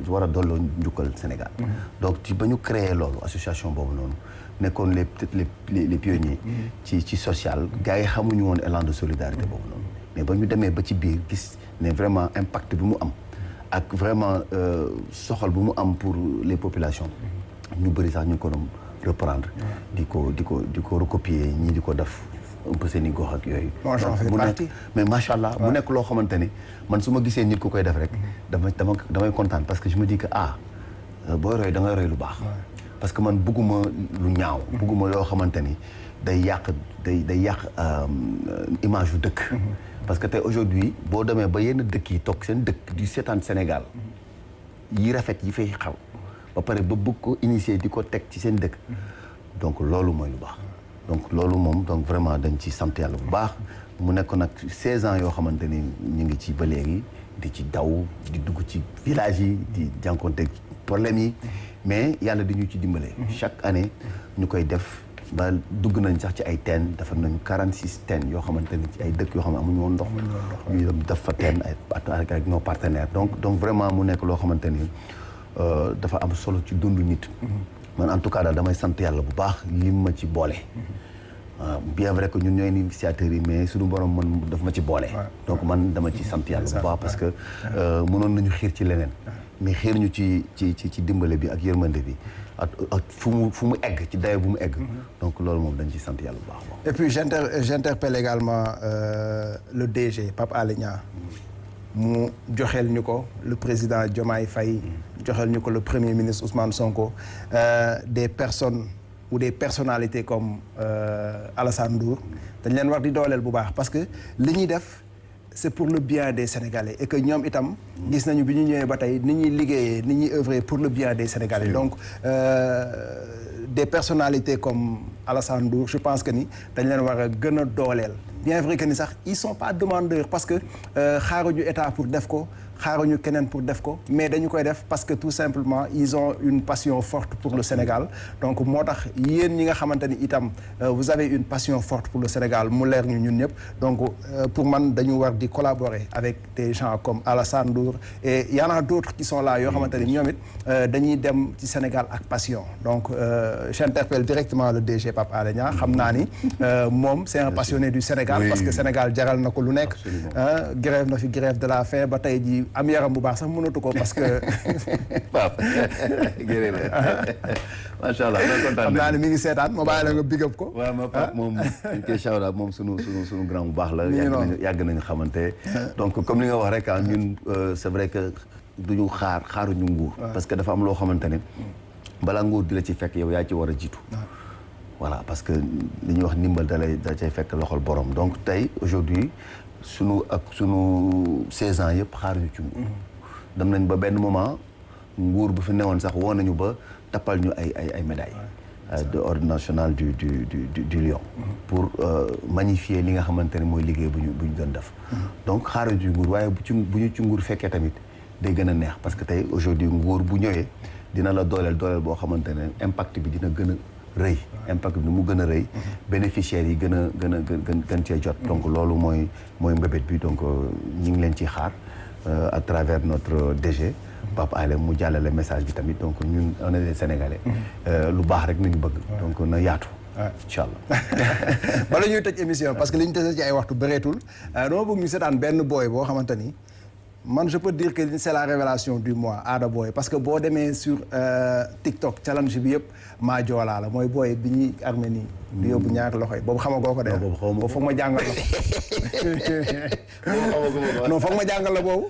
war a delloo njukkal Sénégal. donc ci ba ñu créé loolu association boobu noonu nekkoon les pionniers. ci social gars yi xamuñu woon élan de solidarité boobu noonu. mais ba ñu demee ba ci biir gis ne vraiment impact bi mu am ak vraiment soxal bu mu am pour les populations. ñu bëri sax ñu ngi ko doon reprendre. di ko recopier ñii di ko def un peu seen i gox ak yooyu. mu nekk mais macha allah mu nekk loo xamante ni man su ma gisee nit ku koy def rek. damay kontaan parce que je me dis que booy roy da ngay roy lu baax. parce que man bugguma lu ñaaw. bugguma loo xamante ni day yàq image yu dëkk. parce que tey aujourd'hui boo demee ba yenn dëkk yi toog seen dëkk di seetaan Sénégal yi rafet yi fay xaw ba pare ba bëgg ko initier di ko teg ci seen dëkk donc loolu mooy lu baax donc loolu moom donc vraiment dañ ci sant yàlla bu baax mu nekk nag 16 ans yoo xamante ni ñu ngi ci ba léegi di ci daw di dugg ci village yi di jànkoonte problème yi mais yàlla di ñu ci dimbale chaque année ñu koy def ba dugg nañ sax ci ay teen defar nañu 46 teen yoo xamante ni ci ay dëkk yoo xam ne amuñu woon ndox ñu def fa teen avec nos partenaires donc vraiment mu nekk loo xamante ni dafa am solo ci dundu nit man en tout cas daal damay sant yàlla bu baax li ma ci boole bien vrai que ñun ñooy initiateurs yi mais suñu borom man daf ma ci boole donc man dama ci sant yàlla bu baax parce que mënoon nañu xiir ci leneen mais xiir ñu ci dimbale bi ak yërmande bi ak fu mu egg ci dayo bu mu egg donc loolu moom dañ ci sant yàlla bu baax. Et puis j'interpelle également le DG Pape Alé Niang mu joxeel ñu ko le président Diomaye Faye joxeel ñu ko le premier ministre Ousmane Sonko des personnes ou des personnalités comme Alassane Ndour dañ leen war di dooleel bu baax parce que li ñuy def c'est pour le bien des Sénégalais et que ñoom itam gis nañu bi ñu ñëwee ba tey ni ñuy liggéeyee ni ñuy œuvrer pour le bien des Sénégalais donc des personnalités comme Alassane Ndour je pense que ni dañ leen war a gën a dooleel bien vrai que ni sax ils sont pas demandeurs parce que xaaruñu état pour def ko xaaruñu keneen pour def ko mais dañu koy def parce que tout simplement ils ont une passion forte pour le Sénégal donc moo tax yéen ñi nga xamante ni itam vous avez une passion forte pour le Sénégal mu leer ñu ñun ñëpp donc pour man dañu war di collaborer avec des gens comme Alassane Ndour et y en a d'autres qui sont là yoo xamante ni ñoom it dañuy dem ci Sénégal ak passion donc j'interpelle directement le DG Pape Alé Niang xam naa ni moom c'est un passionné du Sénégal Sénégal parce que Sénégal jaral na ko lu nekk grève na fi grève de la faim ba tey ji am yaram bu baax sax mënatu ko parce que Pape gërëm la macha allah xam naa ne mi ngi seetaan ma bàyyi la nga big up ko waaw ma Pape moom dañ koy shout out moom sunu grand bu baax la yàgg nañu xamante donc comme li nga wax rek ñun c'est vrai que duñu xaaruñu nguur parce que dafa am loo xamante ne balaa nguur di la ci fekk yow yaa ci war a jiitu voilà parce que li ñuy wax ndimbal da cay fekk loxol borom donc tey aujourd'hui sunu 16 ans yëpp xaaruñu ci nguur dem nañ ba benn moment nguur bu fi newoon sax woo nañu ba tappal ñu ay médailles de ordre national du Lion pour magnifier li nga xamante ne mooy liggéey bu ñu doon def donc xaaruñu ci nguur waaye bu ñu ci nguur fekkee tamit day gën a neex parce que tey aujourd'hui nguur bu ñëwee dina la dooleel boo xamante ne impact bi dina gën a rëy impact bi mu gën a rëy bénéficiaires yi gën cee jot donc loolu mooy mbébét bi donc ñi ngi leen ciy xaar à travers notre DG Pape Alé mu jàllale message bi tamit donc ñun on est des Sénégalais lu baax rek nañu bëgg donc na yaatu incha allah bala ñuy tëj émission parce que li ñu tëjee ci ay waxtu bëreetul dama bëgg ñu seetaan benn booy boo xamante ni man je peux dire que c'est la révélation du mois Ada Boy parce que boo demee sur TikTok challenge bi yëpp maa joolaa la mooy booy bi ñuy armé nii di yóbbu ñaari loxo yi boobu xamagoo ko de boobu foog ma jàngal la ko non foog ma jàngal la boobu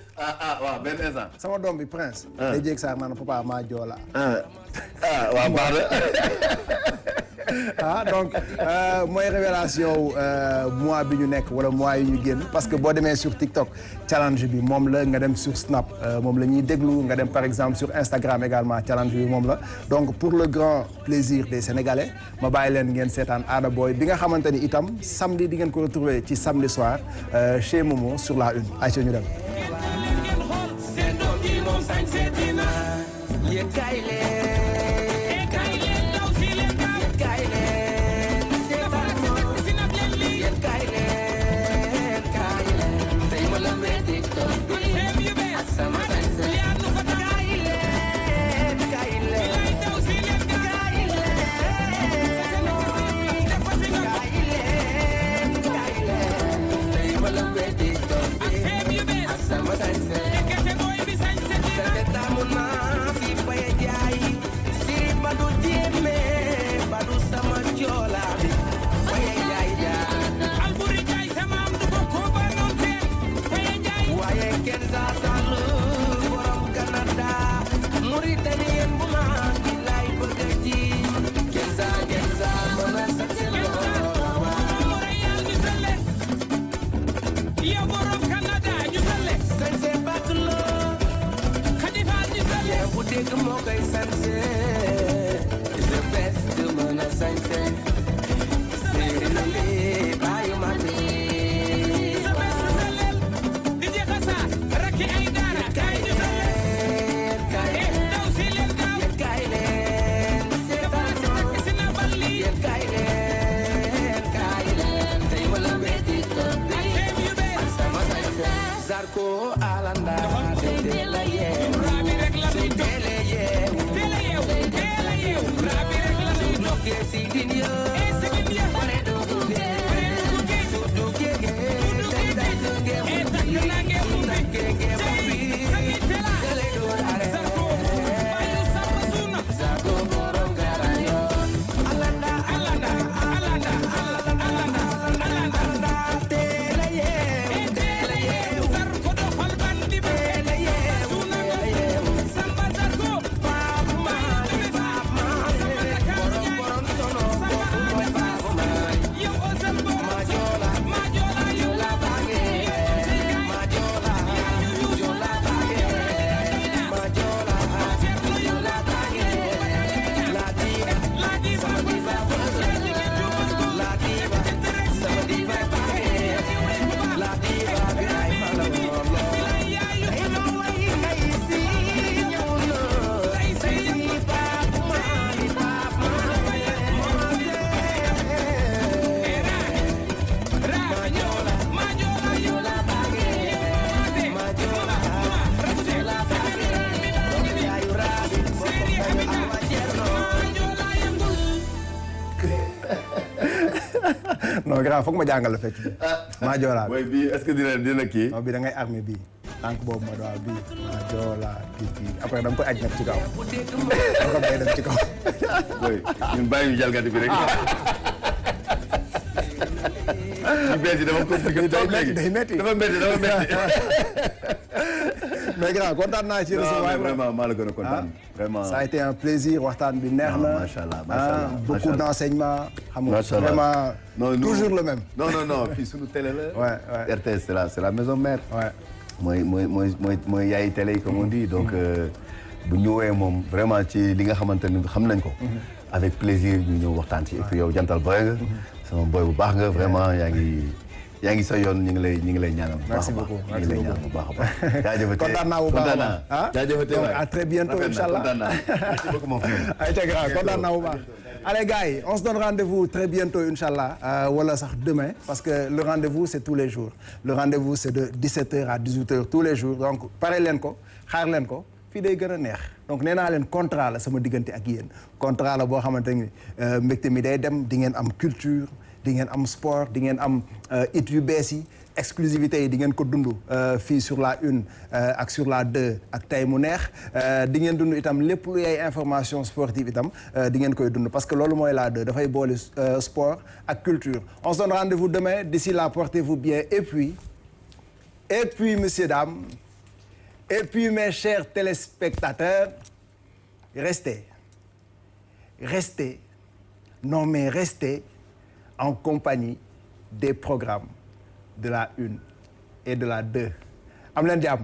waaw benn instant sama doom bi Prince day jéeg saa naan papa maa joolaa waaw baax na donc mooy révélation mois bi ñu nekk wala mois yi ñu génn parce que boo demee sur TikTok challenge bi moom la nga dem sur Snap moom la ñuy déglu nga dem par exemple sur Instagram également challenge bi moom la donc pour le grand plaisir des Sénégalais ma bàyyi leen ngeen seetaan Ada Boy bi nga xamante ni itam samedi di ngeen ko retrouver ci samedi soir chez Momo sur la 1 ayca ñu dem. non grand foog ma jàngal la fecc bi. maa joolaa mooy bii est-ce que dina kii. non bii da ngay armé bii. tànk boobu ma doon bii maa joolaa kii après da nga koy aj nag ci kaw. da nga koy dem ci kaw. oui ñun bàyyi ñu jalgati bi rek. ñu bees yi dafa compliqué. day métti dafa métti. mais grand kontaan naa ci recevoir vraiment maa la gën a kontaan. vraiment ça a été un plaisir waxtaan bi neex na. macha allah macha allah beaucoup d'enseignements. xam nga macha allah vraiment toujours le même. non fii suñu télé la. ouais. RTS c'est la maison mère. ouais. mooy yaayi télé yi comme on dit donc bu ñu woowee moom vraiment ci li nga xamante ni xam nañ ko. avec plaisir ñu ñëw waxtaan ci et puis yow jantal boy nga. sama boy bu baax nga vraiment yaa ngi sa yoon ñu ngi lay ñaanal bu baax a baax. ñu ngi lay ñaanal bu baax a baax. jaajëfatee kontaan naa bu baax a baax ah jaajëfatee donc waay à très bientôt inchallah. kontaan naa merci beaucoup mon frère. ayca grand kontaan naa bu baax. allez gars yi on se donne rendez-vous très bientôt inchallah wala sax demain parce que le rendez-vous c'est tous les jours le rendez-vous c'est de 17h à 18h tous les jours donc pare leen ko xaar leen ko fii day gën a neex donc nee naa leen contrat la sama diggante ak yéen contrat la boo xamante ni mbégte mi day dem di ngeen am culture di ngeen am sport di ngeen am it yu bees yi exclusivité yi di ngeen ko dund fii sur la 1 ak sur la 2 ak tey mu neex di ngeen dund itam lépp lu yay information sportive itam di ngeen koy dund parce que loolu mooy la 2 dafay boole sport ak culture on se donne rendez-vous demain d'ici là portez-vous bien et puis messieurs dames et puis mes chers téléspectateurs restez non mais restez en compagnie des programmes de la 1 et de la 2 am leen jàmm